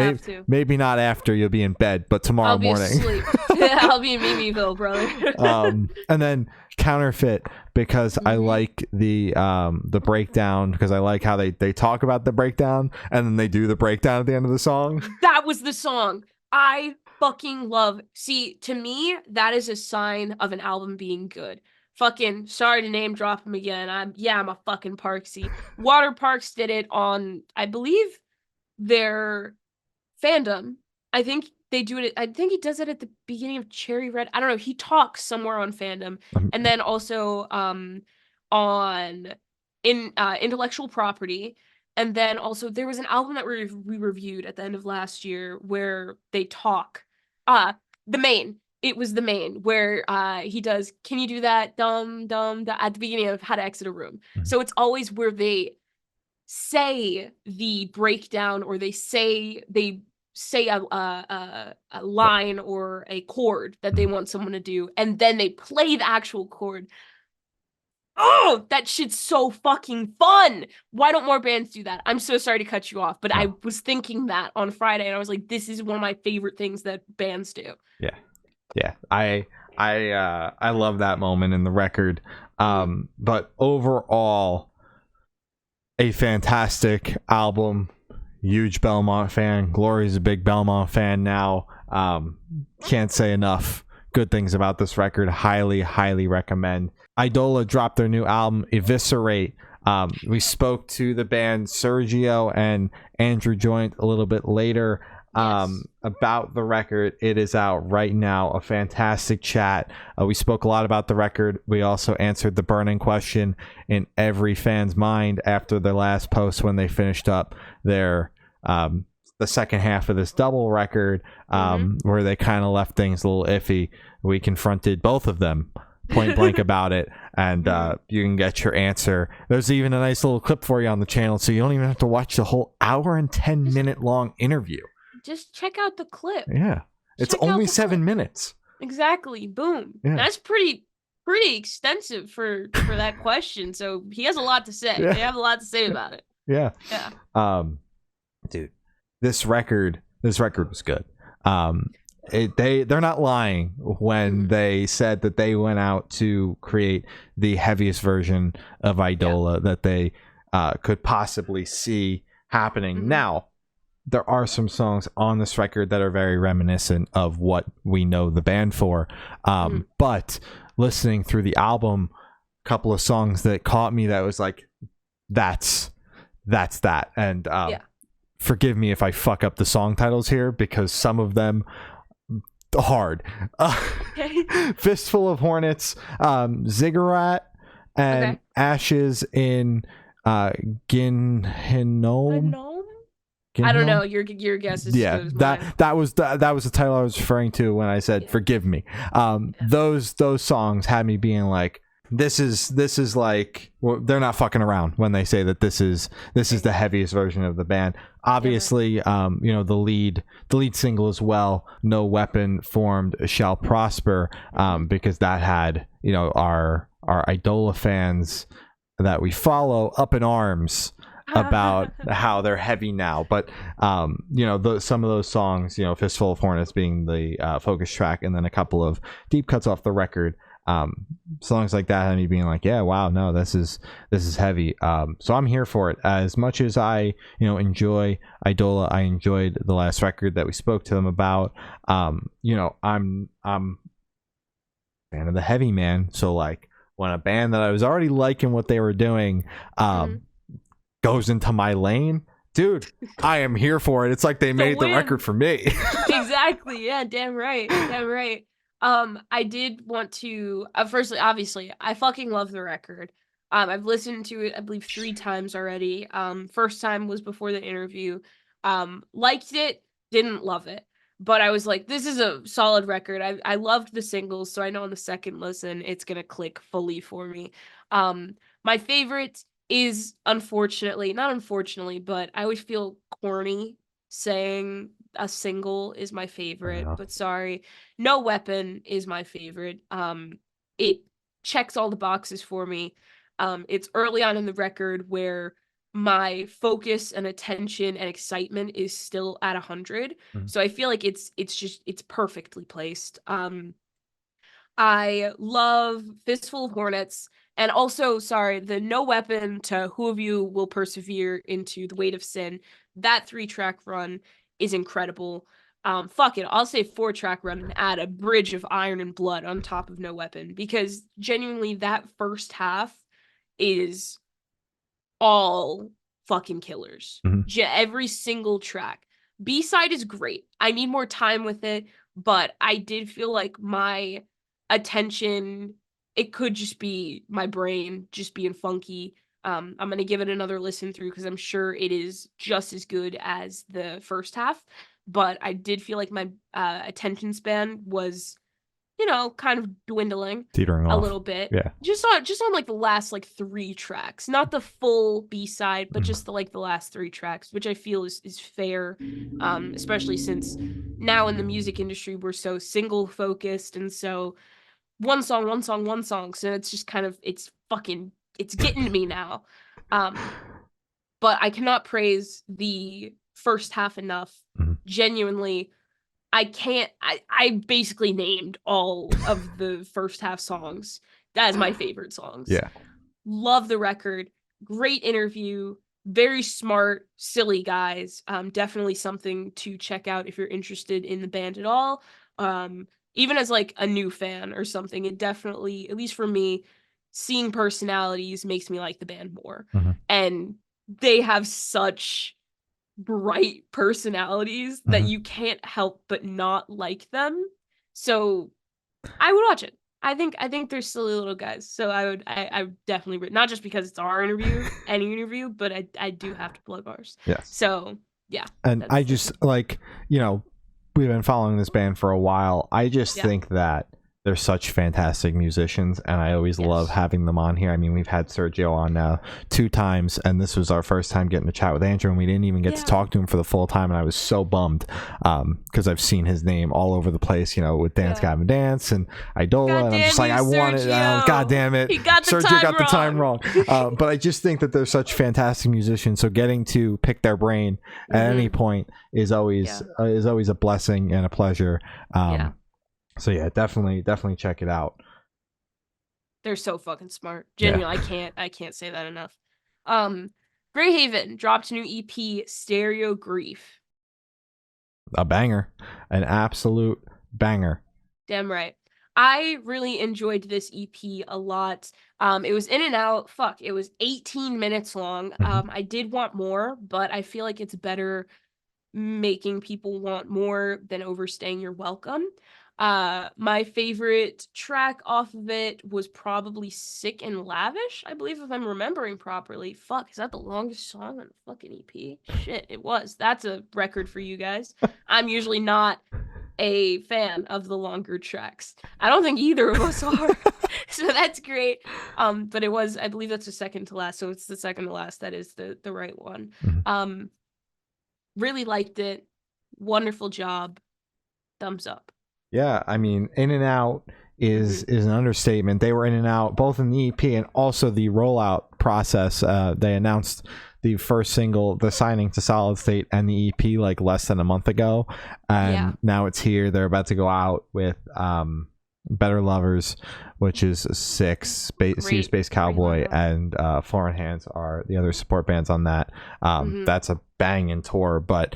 maybe not after, you'll be in bed, but tomorrow morning. Asleep. I'll be in Mimiville, brother. And then Counterfeit, because I like the breakdown, because I like how they talk about the breakdown and then they do the breakdown at the end of the song. That was the song I fucking love. See, to me, that is a sign of an album being good. Fucking, sorry to name drop him again. I'm a fucking Parksy. Water Parks did it on, I believe, their fandom. I think they do it. I think he does it at the beginning of Cherry Red. I don't know. He talks somewhere on fandom, and then also on Intellectual Property. And then also there was an album that we reviewed at the end of last year where they talk. The Main. It was The Main, where he does, can you do that dumb at the beginning of How to Exit a Room. So it's always where they say the breakdown, or they say a line or a chord that they want someone to do, and then they play the actual chord. Oh, that shit's so fucking fun. Why don't more bands do that? I'm so sorry to cut you off, but I No. was thinking that on Friday and I was like, this is one of my favorite things that bands do. Yeah. Yeah. I love that moment in the record. But overall, a fantastic album. Huge Belmont fan. Glory's a big Belmont fan now. Can't say enough good things about this record. Highly, highly recommend. Eidola dropped their new album, Eviscerate. We spoke to the band Sergio and Andrew Joint a little bit later about the record. It is out right now. A fantastic chat. We spoke a lot about the record. We also answered the burning question in every fan's mind after their last post when they finished up their the second half of this double record, where they kind of left things a little iffy. We confronted both of them point blank about it, and you can get your answer. There's even a nice little clip for you on the channel, so you don't even have to watch the whole hour and 10-minute long interview. Just check out the clip. Yeah, it's only 7 minutes. Exactly. Boom. Yeah. That's pretty extensive for that question. So he has a lot to say. Yeah. They have a lot to say about it. Yeah. Dude, this record was good. They're not lying when they said that they went out to create the heaviest version of Eidola that they could possibly see happening. Now, there are some songs on this record that are very reminiscent of what we know the band for. But listening through the album, a couple of songs that caught me that was like, that's that. And forgive me if I fuck up the song titles here, because some of them hard. Fistful of Hornets, Ziggurat, and Ashes in Ginhinom. I don't know. Your guess is that was the title I was referring to when I said forgive me. Those songs had me being like, this is like, well, they're not fucking around when they say that this is the heaviest version of the band. Obviously, the lead single as well, No Weapon Formed Shall Prosper, because that had our Eidola fans that we follow up in arms about how they're heavy now. But some of those songs, Fistful of Hornets being the focus track, and then a couple of deep cuts off the record, songs like that had me being like, yeah, wow, no, this is heavy. So I'm here for it. As much as I enjoy Eidola, I enjoyed the last record that we spoke to them about. I'm a fan of the heavy, man. So like, when a band that I was already liking what they were doing goes into my lane, dude, I am here for it. It's like they made the record for me. Exactly. Yeah, damn right. I did want to firstly, obviously, I fucking love the record. I've listened to it, I believe, 3 times already. First time was before the interview. Liked it, didn't love it, but I was like, this is a solid record. I loved the singles, so I know on the second listen it's gonna click fully for me. My favorite is not unfortunately, but I always feel corny saying a single is my favorite, but sorry, No Weapon is my favorite. It checks all the boxes for me. It's early on in the record where my focus and attention and excitement is still at 100. So I feel like it's perfectly placed. I love Fistful of Hornets. And also, sorry, the No Weapon to Who of You Will Persevere into The Weight of Sin. That 3-track run is incredible. Fuck it, I'll say 4-track run and add a Bridge of Iron and Blood on top of No Weapon, because genuinely that first half is all fucking killers. Every single track. B-side is great. I need more time with it, but I did feel like my attention, it could just be my brain just being funky. I'm going to give it another listen through because I'm sure it is just as good as the first half, but I did feel like my attention span was, kind of dwindling, teetering a off little bit. Yeah. Just on like the last 3 tracks, not the full B-side, but just the last 3 tracks, which I feel is fair, especially since now in the music industry we're so single focused and so one song. So it's just kind of, it's it's getting to me now. But I cannot praise the first half enough. Mm-hmm. Genuinely, I basically named all of the first half songs as my favorite songs. Yeah. Love the record. Great interview. Very smart, silly guys. Definitely something to check out if you're interested in the band at all. Even as like a new fan or something, it definitely, at least for me, seeing personalities makes me like the band more. Mm-hmm. And they have such bright personalities that you can't help but not like them. So I would watch it. I think they're silly little guys. So I definitely, not just because it's our interview, any interview, but I do have to plug ours. Yes. So yeah. And I just like, you know, we've been following this band for a while. I just think that they're such fantastic musicians, and I always love having them on here. I mean, we've had Sergio on now 2 times, and this was our first time getting to chat with Andrew, and we didn't even get to talk to him for the full time, and I was so bummed because I've seen his name all over the place, you know, with Dance Gavin Dance and Eidola, and I'm just like, I want it. God damn it. Sergio got the time wrong. But I just think that they're such fantastic musicians, so getting to pick their brain at any point is always a blessing and a pleasure. So yeah, definitely check it out. They're so fucking smart. Genuinely, I can't say that enough. Greyhaven dropped a new EP, Stereo Grief. A banger. An absolute banger. Damn right. I really enjoyed this EP a lot. It was in and out. It was 18 minutes long. I did want more, but I feel like it's better making people want more than overstaying your welcome. My favorite track off of it was probably Sick and Lavish, I believe, if I'm remembering properly. Is that the longest song on the fucking EP? Shit, it was. That's a record for you guys. I'm usually not a fan of the longer tracks. I don't think either of us are. So that's great. But it was, I believe that's the second to last, so it's the second to last that is the right one. Really liked it. Wonderful job. Thumbs up. Yeah, I mean, in and out is an understatement. They were in and out both in the EP and also the rollout process. They announced the first single, the signing to Solid State, and the EP like less than a month ago, and now it's here. They're about to go out with Better Lovers, which is 6, Sea Space Cowboy, and Foreign Hands are the other support bands on that. That's a banging tour, but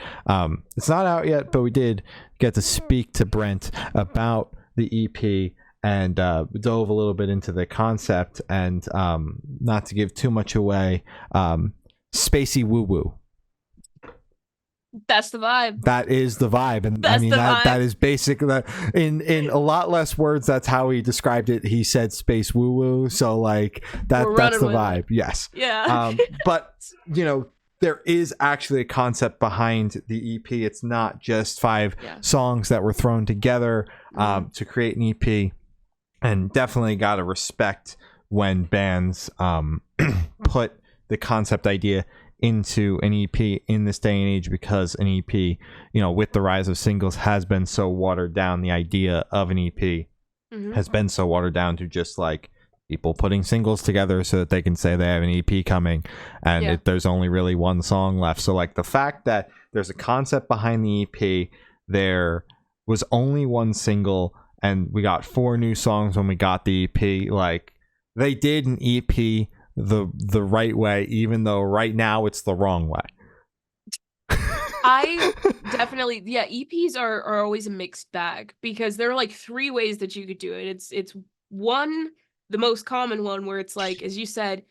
it's not out yet, but we did get to speak to Brent about the EP and dove a little bit into the concept, and not to give too much away, spacey woo woo. That's the vibe. That is the vibe, and that's I mean that is basically that. In a lot less words, that's how he described it. He said space woo woo, so like that's the vibe. Yes. Yeah. But you know, there is actually a concept behind the EP. It's not just 5 songs that were thrown together to create an EP, and definitely gotta respect when bands put the concept idea into an EP in this day and age, because an EP, you know, with the rise of singles, has been so watered down. The idea of an EP has been so watered down to just like people putting singles together so that they can say they have an EP coming, and there's only really one song left. So like the fact that there's a concept behind the EP, there was only one single, and we got 4 new songs when we got the EP. Like they did an EP the right way, even though right now it's the wrong way. I definitely, EPs are always a mixed bag, because there are like 3 ways that you could do it. It's one, the most common one, where it's like, as you said,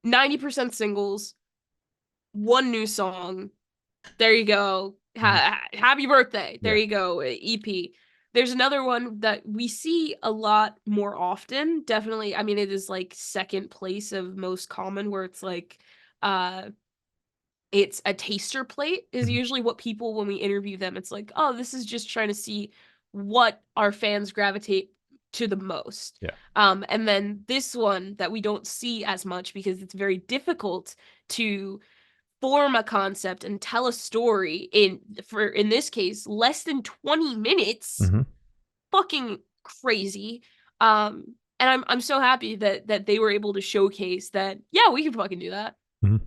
90% singles, 1 new song, there you go, happy birthday, there you go, EP. There's another one that we see a lot more often. Definitely, I mean, it is like second place of most common, where it's like, it's a taster plate is usually what people, when we interview them, it's like, oh, this is just trying to see what our fans gravitate to the most. And then this one that we don't see as much, because it's very difficult to form a concept and tell a story in this case less than 20 minutes. Fucking crazy. And And I'm so happy that they were able to showcase that, yeah, we can fucking do that. Mhm.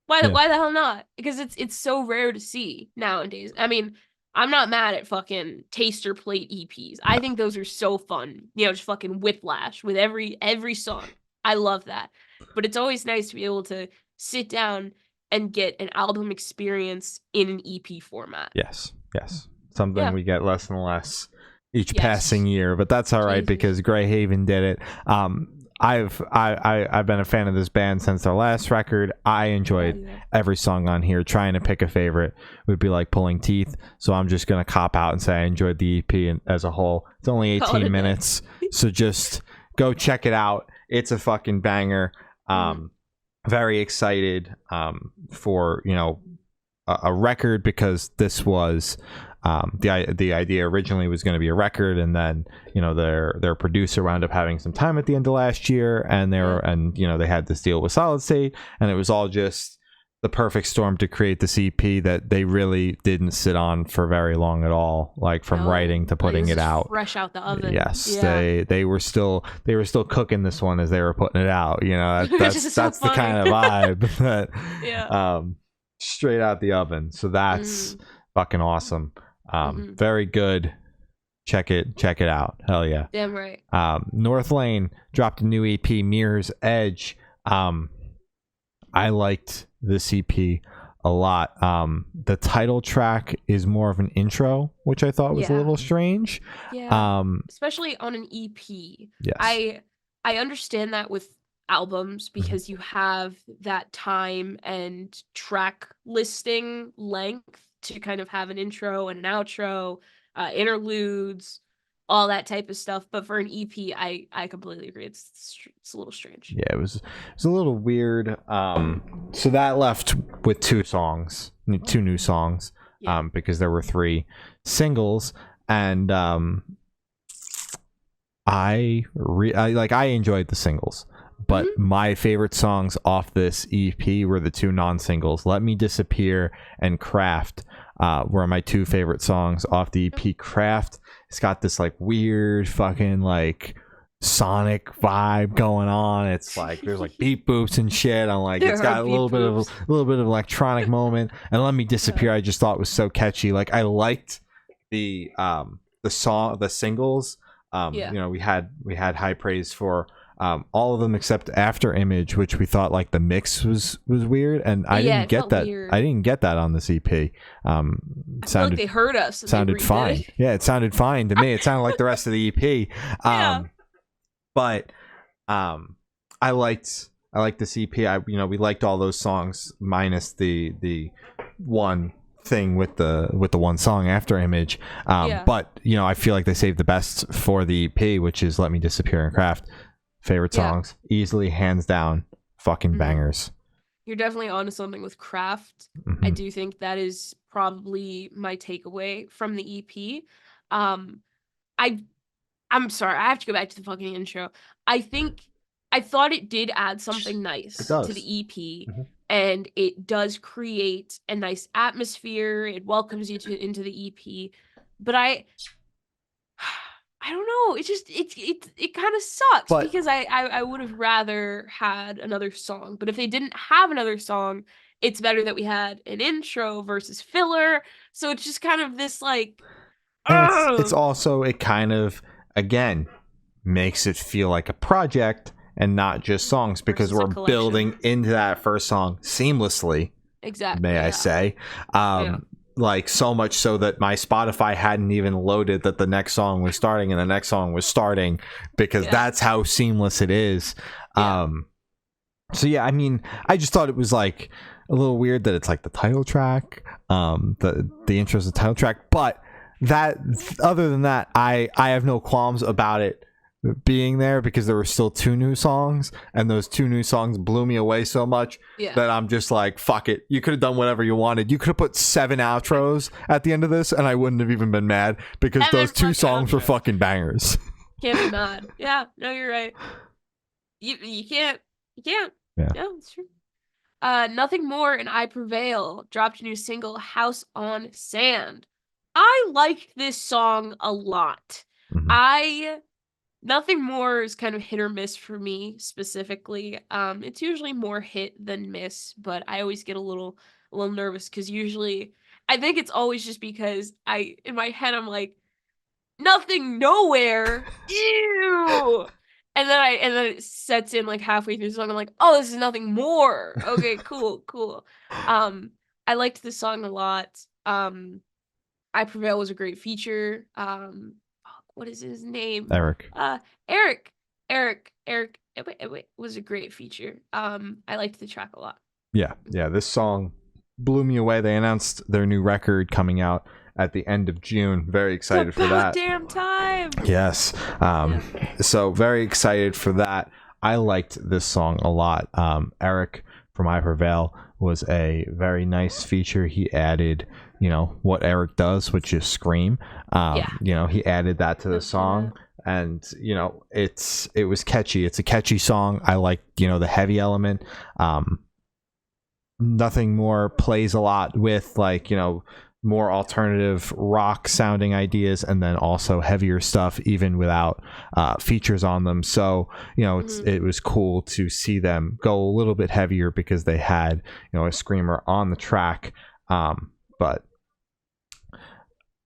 Why Yeah. why the hell not? Because it's so rare to see nowadays. I mean, I'm not mad at fucking taster plate EPs. I think those are so fun. You know, just fucking whiplash with every song. I love that. But it's always nice to be able to sit down and get an album experience in an EP format. Yes. Something Yeah. we get less and less each Yes. passing year, but that's all right Jesus. because Greyhaven did it. I've been a fan of this band since their last record. I enjoyed every song on here. Trying to pick a favorite would be like pulling teeth, so I'm just gonna cop out and say I enjoyed the EP as a whole. It's only 18 minutes, so just go check it out. It's a fucking banger. Very excited for, you know, a record, because this was the idea originally was going to be a record, and then, you know, their producer wound up having some time at the end of last year, and you know, they had this deal with Solid State, and it was all just the perfect storm to create this EP that they really didn't sit on for very long at all, like from writing to putting it out fresh out the oven. Yes, yeah. they were still cooking this one as they were putting it out, you know. That's the kind of vibe that straight out the oven. So that's fucking awesome. Very good. Check it out. Hell yeah. Damn right. Northlane dropped a new EP, Mirror's Edge. I liked this EP a lot. The title track is more of an intro, which I thought was a little strange. Yeah. Especially on an EP. Yes. I understand that with albums, because you have that time and track listing length to kind of have an intro and an outro, interludes, all that type of stuff. But for an EP, I completely agree. It's a little strange. Yeah, it was a little weird. So that left with two new songs, because there were 3 singles, and I enjoyed the singles, but my favorite songs off this EP were the 2 non-singles. Let Me Disappear and Craft were my 2 favorite songs off the EP. Craft, it's got this like weird fucking like Sonic vibe going on. It's like there's like beep boops and shit. I'm like, it's got a little bit of electronic moment. And Let Me Disappear, I just thought was so catchy. Like, I liked the singles. You know, we had high praise for all of them except After Image, which we thought like the mix was weird, and I didn't get that. Weird. I didn't get that on this EP. Sounded like they heard us. Sounded fine. Yeah, it sounded fine to me. It sounded like the rest of the EP. But I liked this EP. We liked all those songs minus the one thing with the one song, After Image. But you know, I feel like they saved the best for the EP, which is Let Me Disappear and Craft. Favorite songs, easily, hands down, fucking bangers. You're definitely onto something with Craft. I do think that is probably my takeaway from the EP. I'm sorry, I have to go back to the fucking intro. I thought it did add something nice to the EP, and it does create a nice atmosphere. It welcomes you into the EP, but I don't know. It just it kind of sucks, because I would have rather had another song. But if they didn't have another song, it's better that we had an intro versus filler. So it's just kind of this like. It's also, it kind of again makes it feel like a project and not just songs, because we're building into that first song seamlessly. Exactly. May I say? Like, so much so that my Spotify hadn't even loaded that the next song was starting and the next song was starting, because that's how seamless it is. So yeah, I mean, I just thought it was like a little weird that it's like the title track, the intro is the title track, but that, other than that, I have no qualms about it being there, because there were still 2 new songs, and those 2 new songs blew me away so much that I'm just like, fuck it, you could have done whatever you wanted. You could have put 7 outros at the end of this and I wouldn't have even been mad, because those 2 songs were fucking bangers. Can't be mad. Yeah, no, you're right. You can't. Yeah, that's true. Nothing More and I Prevail dropped a new single, House on Sand. I liked this song a lot. Nothing More is kind of hit or miss for me specifically. It's usually more hit than miss, but I always get a little nervous because usually I think it's always just because in my head I'm like, Nothing Nowhere, ew. And then it sets in like halfway through the song. I'm like, oh, this is Nothing More. Okay, cool, cool. I liked this song a lot. I Prevail was a great feature. What is his name? Eric. Eric. Eric. It was a great feature. I liked the track a lot. Yeah. This song blew me away. They announced their new record coming out at the end of June. Very excited for that. Damn time. Yes. So very excited for that. I liked this song a lot. Eric from I Prevail was a very nice feature. He added, what Eric does, which is scream. He added that to the song. And it was catchy. It's a catchy song. I like the heavy element. Nothing More plays a lot with more alternative rock sounding ideas, and then also heavier stuff even without features on them. So it was cool to see them go a little bit heavier because they had a screamer on the track. But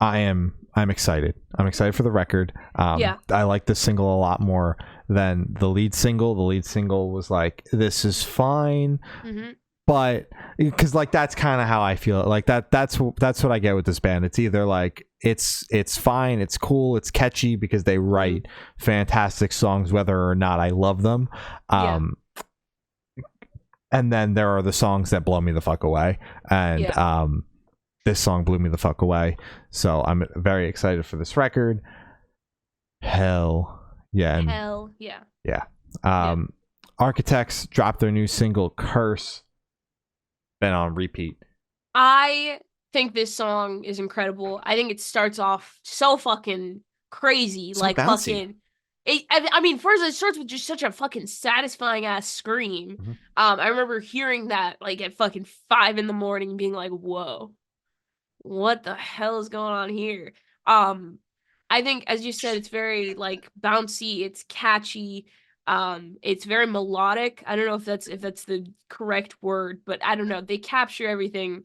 I'm excited. I'm excited for the record. I like this single a lot more than the lead single. The lead single was like, this is fine. But because that's kind of how I feel. That's what I get with this band. It's either like it's fine, it's cool, it's catchy because they write fantastic songs whether or not I love them. And then there are the songs that blow me the fuck away. And this song blew me the fuck away. So I'm very excited for this record. Hell yeah. Architects dropped their new single Curse. Been on repeat. I think this song is incredible. I think it starts off so fucking crazy, so bouncy. First it starts with just such a fucking satisfying ass scream. I remember hearing that at fucking 5 a.m, being like, "Whoa, what the hell is going on here?" I think, as you said, it's very bouncy. It's catchy. It's very melodic. I don't know if that's the correct word, but I don't know. They capture everything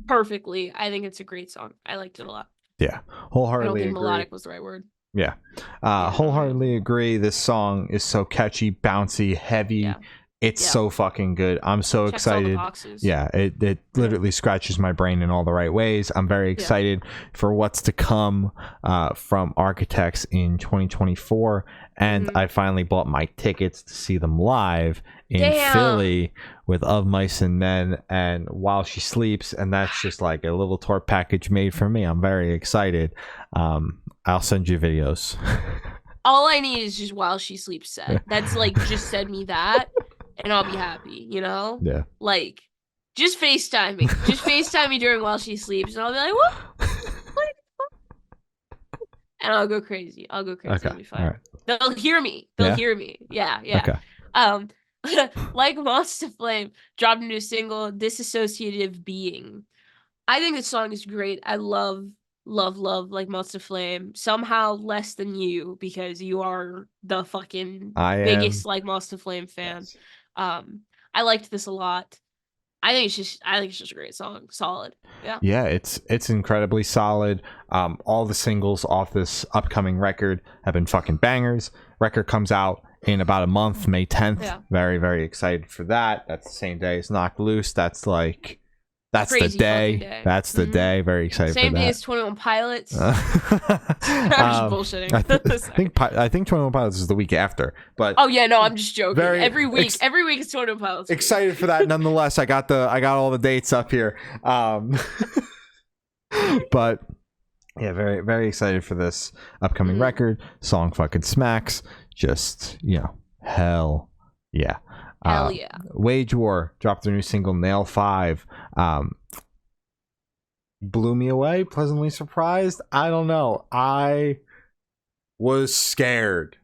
perfectly. I think it's a great song. I liked it a lot. Yeah, wholeheartedly I don't think agree. Melodic was the right word. Yeah, wholeheartedly agree. This song is so catchy, bouncy, heavy. Yeah. It's so fucking good. I'm so excited. Yeah, it literally scratches my brain in all the right ways. I'm very excited for what's to come from Architects in 2024. And I finally bought my tickets to see them live in Philly with Of Mice and Men and While She Sleeps. And that's just like a little tour package made for me. I'm very excited. I'll send you videos. All I need is just While She Sleeps set. That's just send me that and I'll be happy, Yeah. Just FaceTime me. Just FaceTime me during While She Sleeps and I'll be like, what? And I'll go crazy. Okay. It'll be fine. All right. They'll hear me. Yeah. Okay. Like Moths to Flame dropped a new single, Disassociative Being. I think this song is great. I love Like Moths to Flame. Somehow less than you because you are the fucking biggest Like Moths to Flame fan. Yes. I liked this a lot. I think it's just a great song. Solid. Yeah, it's incredibly solid. All the singles off this upcoming record have been fucking bangers. Record comes out in about a month, May 10th. Yeah. Very, very excited for that. That's the same day as Knocked Loose. That's the day. That's the day. Very excited for that. Same day as 21 Pilots. I'm just bullshitting. I think 21 Pilots is the week after. But I'm just joking. Every week is 21 Pilots. Excited for that nonetheless. I got all the dates up here. But yeah, very, very excited for this upcoming record. Song fucking smacks. Just, hell yeah. Hell yeah. Wage War dropped their new single Nail 5. Blew me away, pleasantly surprised. I don't know. I was scared.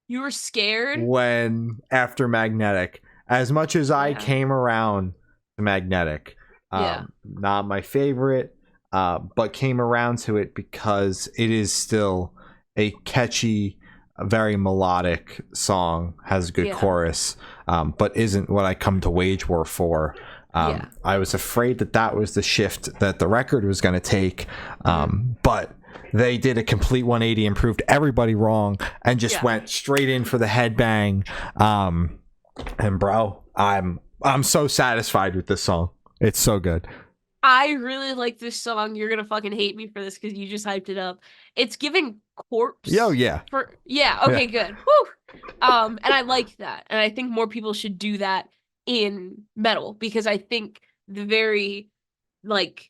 You were scared? When after Magnetic. As much as I came around to Magnetic. Not my favorite, but came around to it because it is still a catchy a very melodic song, has a good chorus, but isn't what I come to Wage War for. I was afraid that was the shift that the record was going to take, but they did a complete 180 and proved everybody wrong and just went straight in for the headbang. And bro, I'm so satisfied with this song. It's so good. I really like this song. You're gonna fucking hate me for this because you just hyped it up. It's giving Corpse. Oh yeah. Okay, good. Woo. And I like that, and I think more people should do that in metal because I think the very like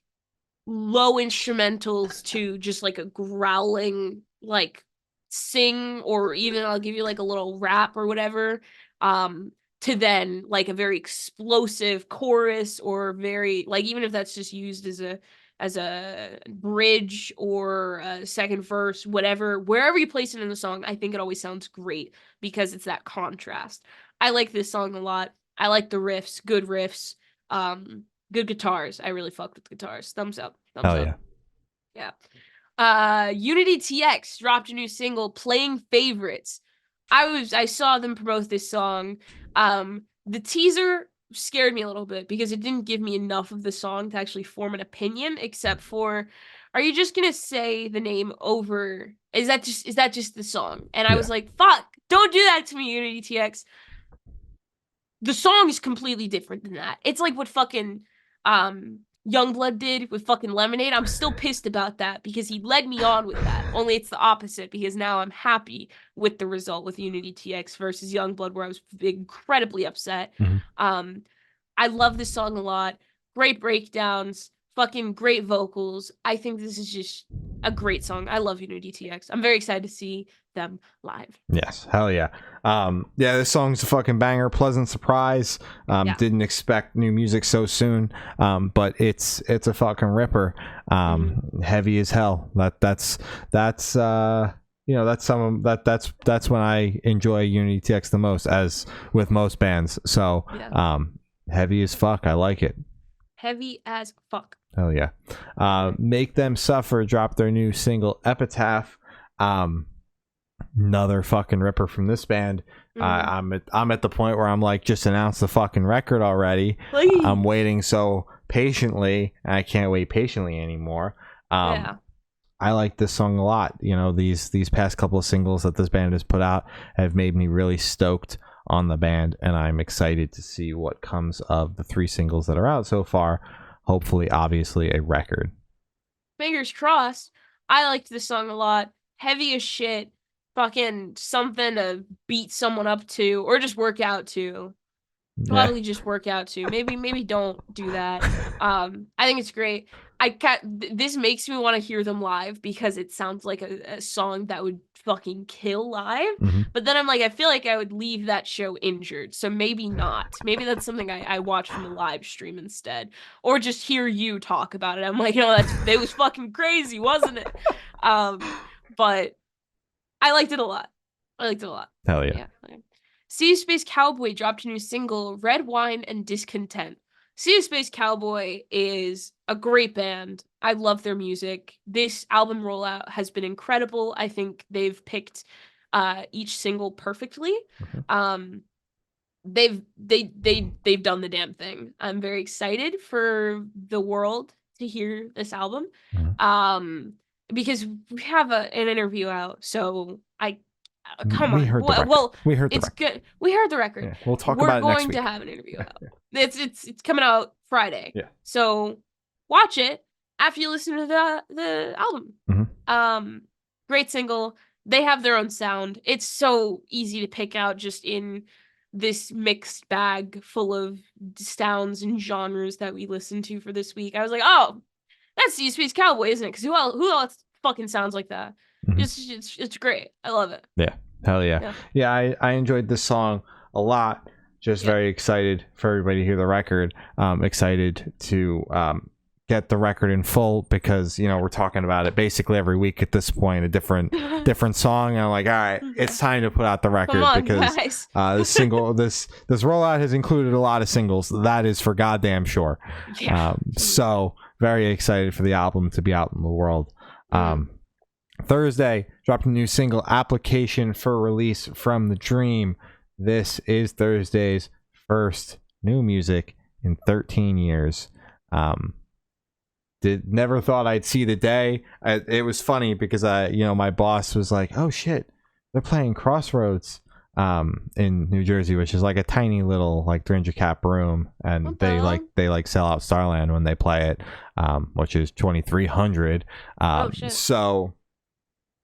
low instrumentals to just like a growling like sing, or even I'll give you like a little rap or whatever, to then like a very explosive chorus, or very like, even if that's just used as a bridge or a second verse, whatever, wherever you place it in the song, I think it always sounds great because it's that contrast. I like this song a lot. I like the riffs, good riffs, good guitars. I really fucked with guitars. Thumbs up. Thumbs up. Yeah. Unity TX dropped a new single, Playing Favorites. I saw them promote this song. The teaser scared me a little bit because it didn't give me enough of the song to actually form an opinion, except for, are you just gonna say the name over? Is that just the song? And I was like, fuck, don't do that to me, Unity TX. The song is completely different than that. It's like what fucking Youngblood did with fucking Lemonade. I'm still pissed about that because he led me on with that. Only it's the opposite, because now I'm happy with the result with Unity TX versus Youngblood, where I was incredibly upset. I love this song a lot. Great breakdowns, fucking great vocals. I think this is just a great song. I love Unity TX. I'm very excited to see them live. Yes, hell yeah. This song's a fucking banger. Pleasant surprise. Didn't expect new music so soon, but it's a fucking ripper. Heavy as hell. That's when I enjoy Unity TX the most, as with most bands. So heavy as fuck. I like it. Heavy as fuck. Hell yeah. Make Them Suffer dropped their new single, Epitaph. Another fucking ripper from this band. I'm at the point where I'm like, just announce the fucking record already. Please. I'm waiting so patiently, and I can't wait patiently anymore. I like this song a lot. You know, these past couple of singles that this band has put out have made me really stoked on the band, and I'm excited to see what comes of the 3 singles that are out so far. Hopefully, obviously, a record. Fingers crossed. I liked this song a lot. Heavy as shit. Fucking something to beat someone up to, or just work out to. Probably just work out to. Maybe don't do that. I think it's great. This makes me want to hear them live because it sounds like a song that would fucking kill live. But then I'm like, I feel like I would leave that show injured. So maybe not. Maybe that's something I watch from the live stream instead, or just hear you talk about it. I'm like, it was fucking crazy, wasn't it? But I liked it a lot. Hell yeah. Sea of Space Cowboy dropped a new single, Red Wine and Discontent. Sea of Space Cowboy is a great band. I love their music. This album rollout has been incredible. I think they've picked each single perfectly. They've done the damn thing. I'm very excited for the world to hear this album. Because we have an interview out, so come on. We heard the record. Good. We heard the record. Yeah, we'll talk about it next week. We're going to have an interview out. It's coming out Friday. Yeah. So watch it after you listen to the album. Great single. They have their own sound. It's so easy to pick out just in this mixed bag full of sounds and genres that we listened to for this week. I was like, oh, that's Sea Space Cowboy, isn't it? Because who else fucking sounds like that? It's great. I love it. Yeah. Hell yeah. I enjoyed this song a lot. Just very excited for everybody to hear the record. Excited to get the record in full, because we're talking about it basically every week at this point, a different song. And I'm like, all right, it's time to put out the record, because this single this rollout has included a lot of singles. That is for goddamn sure. So very excited for the album to be out in the world. Thursday, dropped a new single, Application for Release from the Dream. This is Thursday's first new music in 13 years. Never thought I'd see the day. It was funny because my boss was like, "Oh shit, they're playing Crossroads in New Jersey," which is like a tiny little like 300 cap room, and they sell out Starland when they play it, which is 2,300. So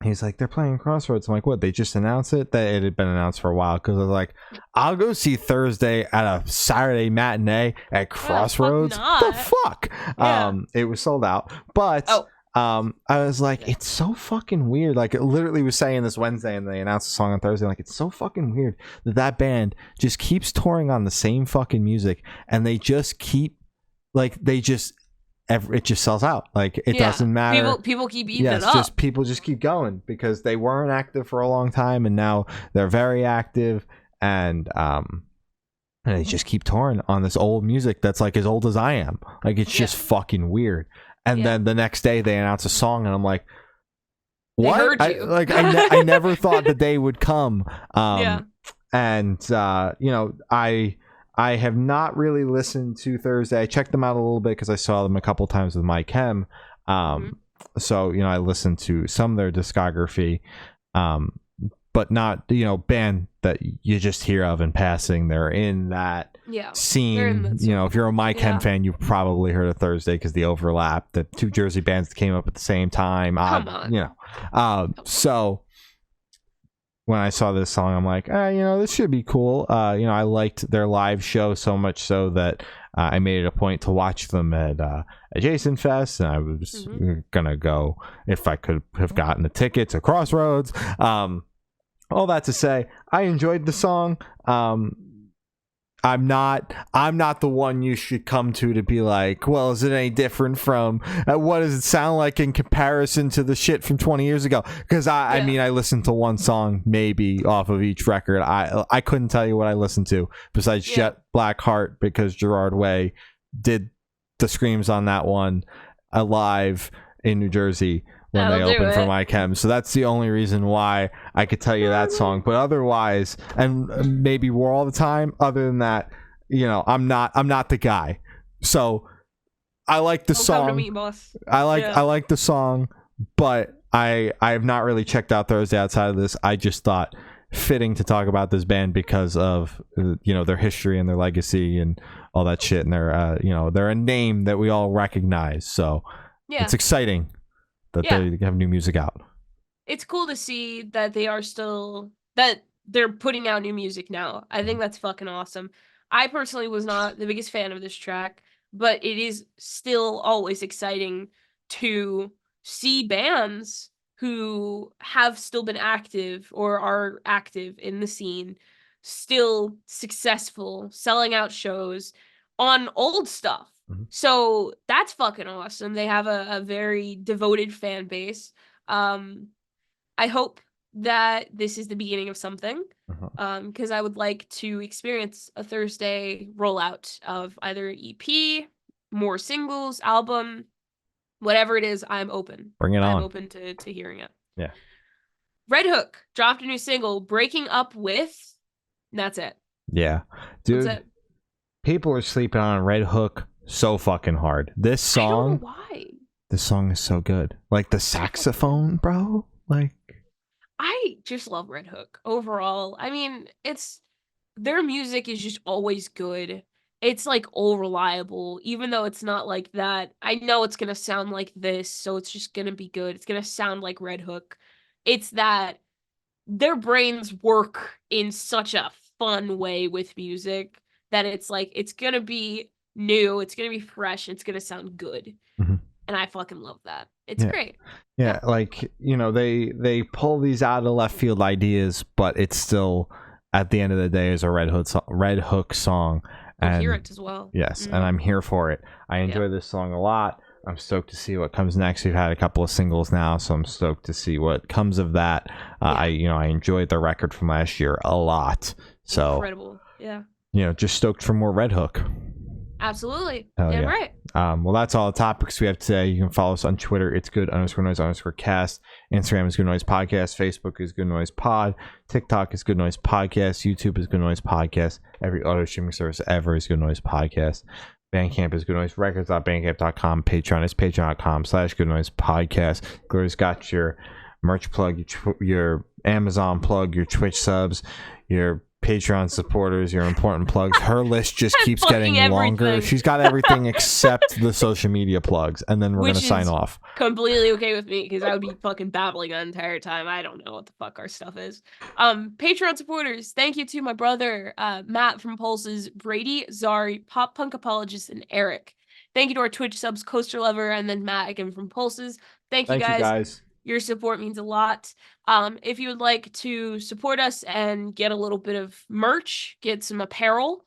he's like, "They're playing Crossroads." I'm like, "What? They just announced it?" That it had been announced for a while, because I was like, "I'll go see Thursday at a Saturday matinee at Crossroads." The fuck? Yeah. It was sold out, but I was like, it's so fucking weird. Like, it literally was saying this Wednesday, and they announced the song on Thursday. Like, it's so fucking weird that band just keeps touring on the same fucking music, and they just keep it just sells out. Like, it doesn't matter. People keep eating it up. Just people just keep going, because they weren't active for a long time, and now they're very active, and they just keep touring on this old music that's like as old as I am. Like, it's just fucking weird. And then the next day they announce a song, and I'm like, what? They heard you. I never thought the day would come. And I have not really listened to Thursday. I checked them out a little bit because I saw them a couple times with Mike Hem. So, I listened to some of their discography, but not, band that you just hear of in passing. They're in that scene. If you're a Mike Hem fan, you've probably heard of Thursday because the overlap, the two Jersey bands that came up at the same time. Come on. So when I saw this song, I'm like, this should be cool. I liked their live show so much so that I made it a point to watch them at Jason Fest, and I was gonna go if I could have gotten the ticket to Crossroads. All that to say, I enjoyed the song. I'm not the one you should come to be like, well, is it any different from what does it sound like in comparison to the shit from 20 years ago? Because I mean, I listened to one song maybe off of each record. I couldn't tell you what I listened to besides Jet Black Heart, because Gerard Way did the screams on that one live in New Jersey when they opened for Mike Hem. So that's the only reason why I could tell you that song. But otherwise, and maybe War All the Time, other than that, I'm not the guy. So I like the song. Come to me, boss. I like the song, but I have not really checked out Thursday outside of this. I just thought fitting to talk about this band because of their history and their legacy and all that shit, and they're a name that we all recognize. So it's exciting that they have new music out. It's cool to see that they're putting out new music now. I think that's fucking awesome. I personally was not the biggest fan of this track, but it is still always exciting to see bands who have still been active or are active in the scene, still successful, selling out shows on old stuff. So that's fucking awesome. They have a very devoted fan base. I hope that this is the beginning of something, because I would like to experience a Thursday rollout of either EP, more singles, album, whatever it is. I'm open. Bring it on. I'm open to hearing it. Yeah. Red Hook dropped a new single, Breaking Up With. And that's it. Yeah. Dude, that's it. People are sleeping on Red Hook so fucking hard. This song, I don't know why. This song is so good. Like the saxophone, bro. Like, I just love Red Hook overall. I mean, their music is just always good. It's like all reliable, even though it's not like that. I know it's gonna sound like this, so it's just gonna be good. It's gonna sound like Red Hook. It's that their brains work in such a fun way with music that it's like it's gonna be new, it's gonna be fresh, it's gonna sound good. And I fucking love that. It's great. Yeah, like, they pull these out of left field ideas, but it's still at the end of the day is a Red Hook song. And hear it as well. Yes, and I'm here for it. I enjoy this song a lot. I'm stoked to see what comes next. We've had a couple of singles now, so I'm stoked to see what comes of that. I enjoyed the record from last year a lot. So incredible. Yeah. Just stoked for more Red Hook. Absolutely. Hell Damn yeah. right. Well, that's all the topics we have today. You can follow us on Twitter. It's good_noise_cast. Instagram is Good Noise Podcast. Facebook is Good Noise Pod. TikTok is Good Noise Podcast. YouTube is Good Noise Podcast. Every audio streaming service ever is Good Noise Podcast. Bandcamp is goodnoiserecords.bandcamp.com. Patreon is patreon.com/Good Noise Podcast. Gloria's got your merch plug, your Amazon plug, your Twitch subs, your Patreon supporters, your important plugs. Her list just keeps getting longer. Everything. She's got everything except the social media plugs, and then we're gonna sign off. Completely okay with me, because I would be fucking babbling the entire time. I don't know what the fuck our stuff is. Patreon supporters, thank you to my brother Matt from Pulses, Brady, Zari, Pop Punk Apologist, and Eric. Thank you to our Twitch subs, Coaster Lover, and then Matt again from Pulses. Thank you guys. Your support means a lot. If you would like to support us and get a little bit of merch, get some apparel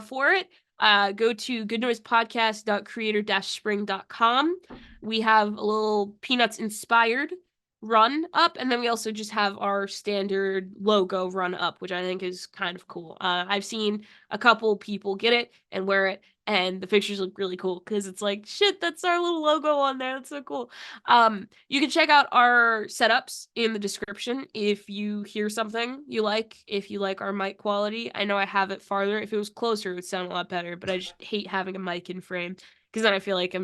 for it, go to goodnoisepodcast.creator-spring.com. We have a little Peanuts inspired run up, and then we also just have our standard logo run up, which I think is kind of cool. I've seen a couple people get it and wear it, and the pictures look really cool because it's like, shit, that's our little logo on there. That's so cool. You can check out our setups in the description if you hear something you like, if you like our mic quality. I know I have it farther. If it was closer, it would sound a lot better, but I just hate having a mic in frame because then I feel like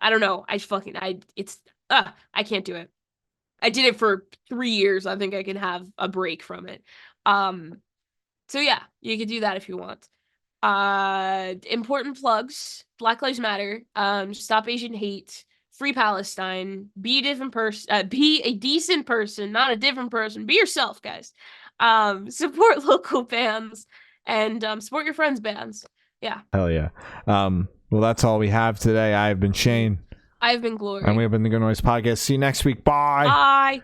I don't know. I can't do it. I did it for 3 years. I think I can have a break from it. So yeah, you can do that if you want. Important plugs: Black Lives Matter, Stop Asian Hate, Free Palestine, be a different person, be a decent person, not a different person, be yourself, guys. Support local bands, and support your friends' bands. Yeah. Hell yeah. Well, that's all we have today. I've been Shane. I've been Glory. And we have been the Good Noise Podcast. See you next week. Bye. Bye.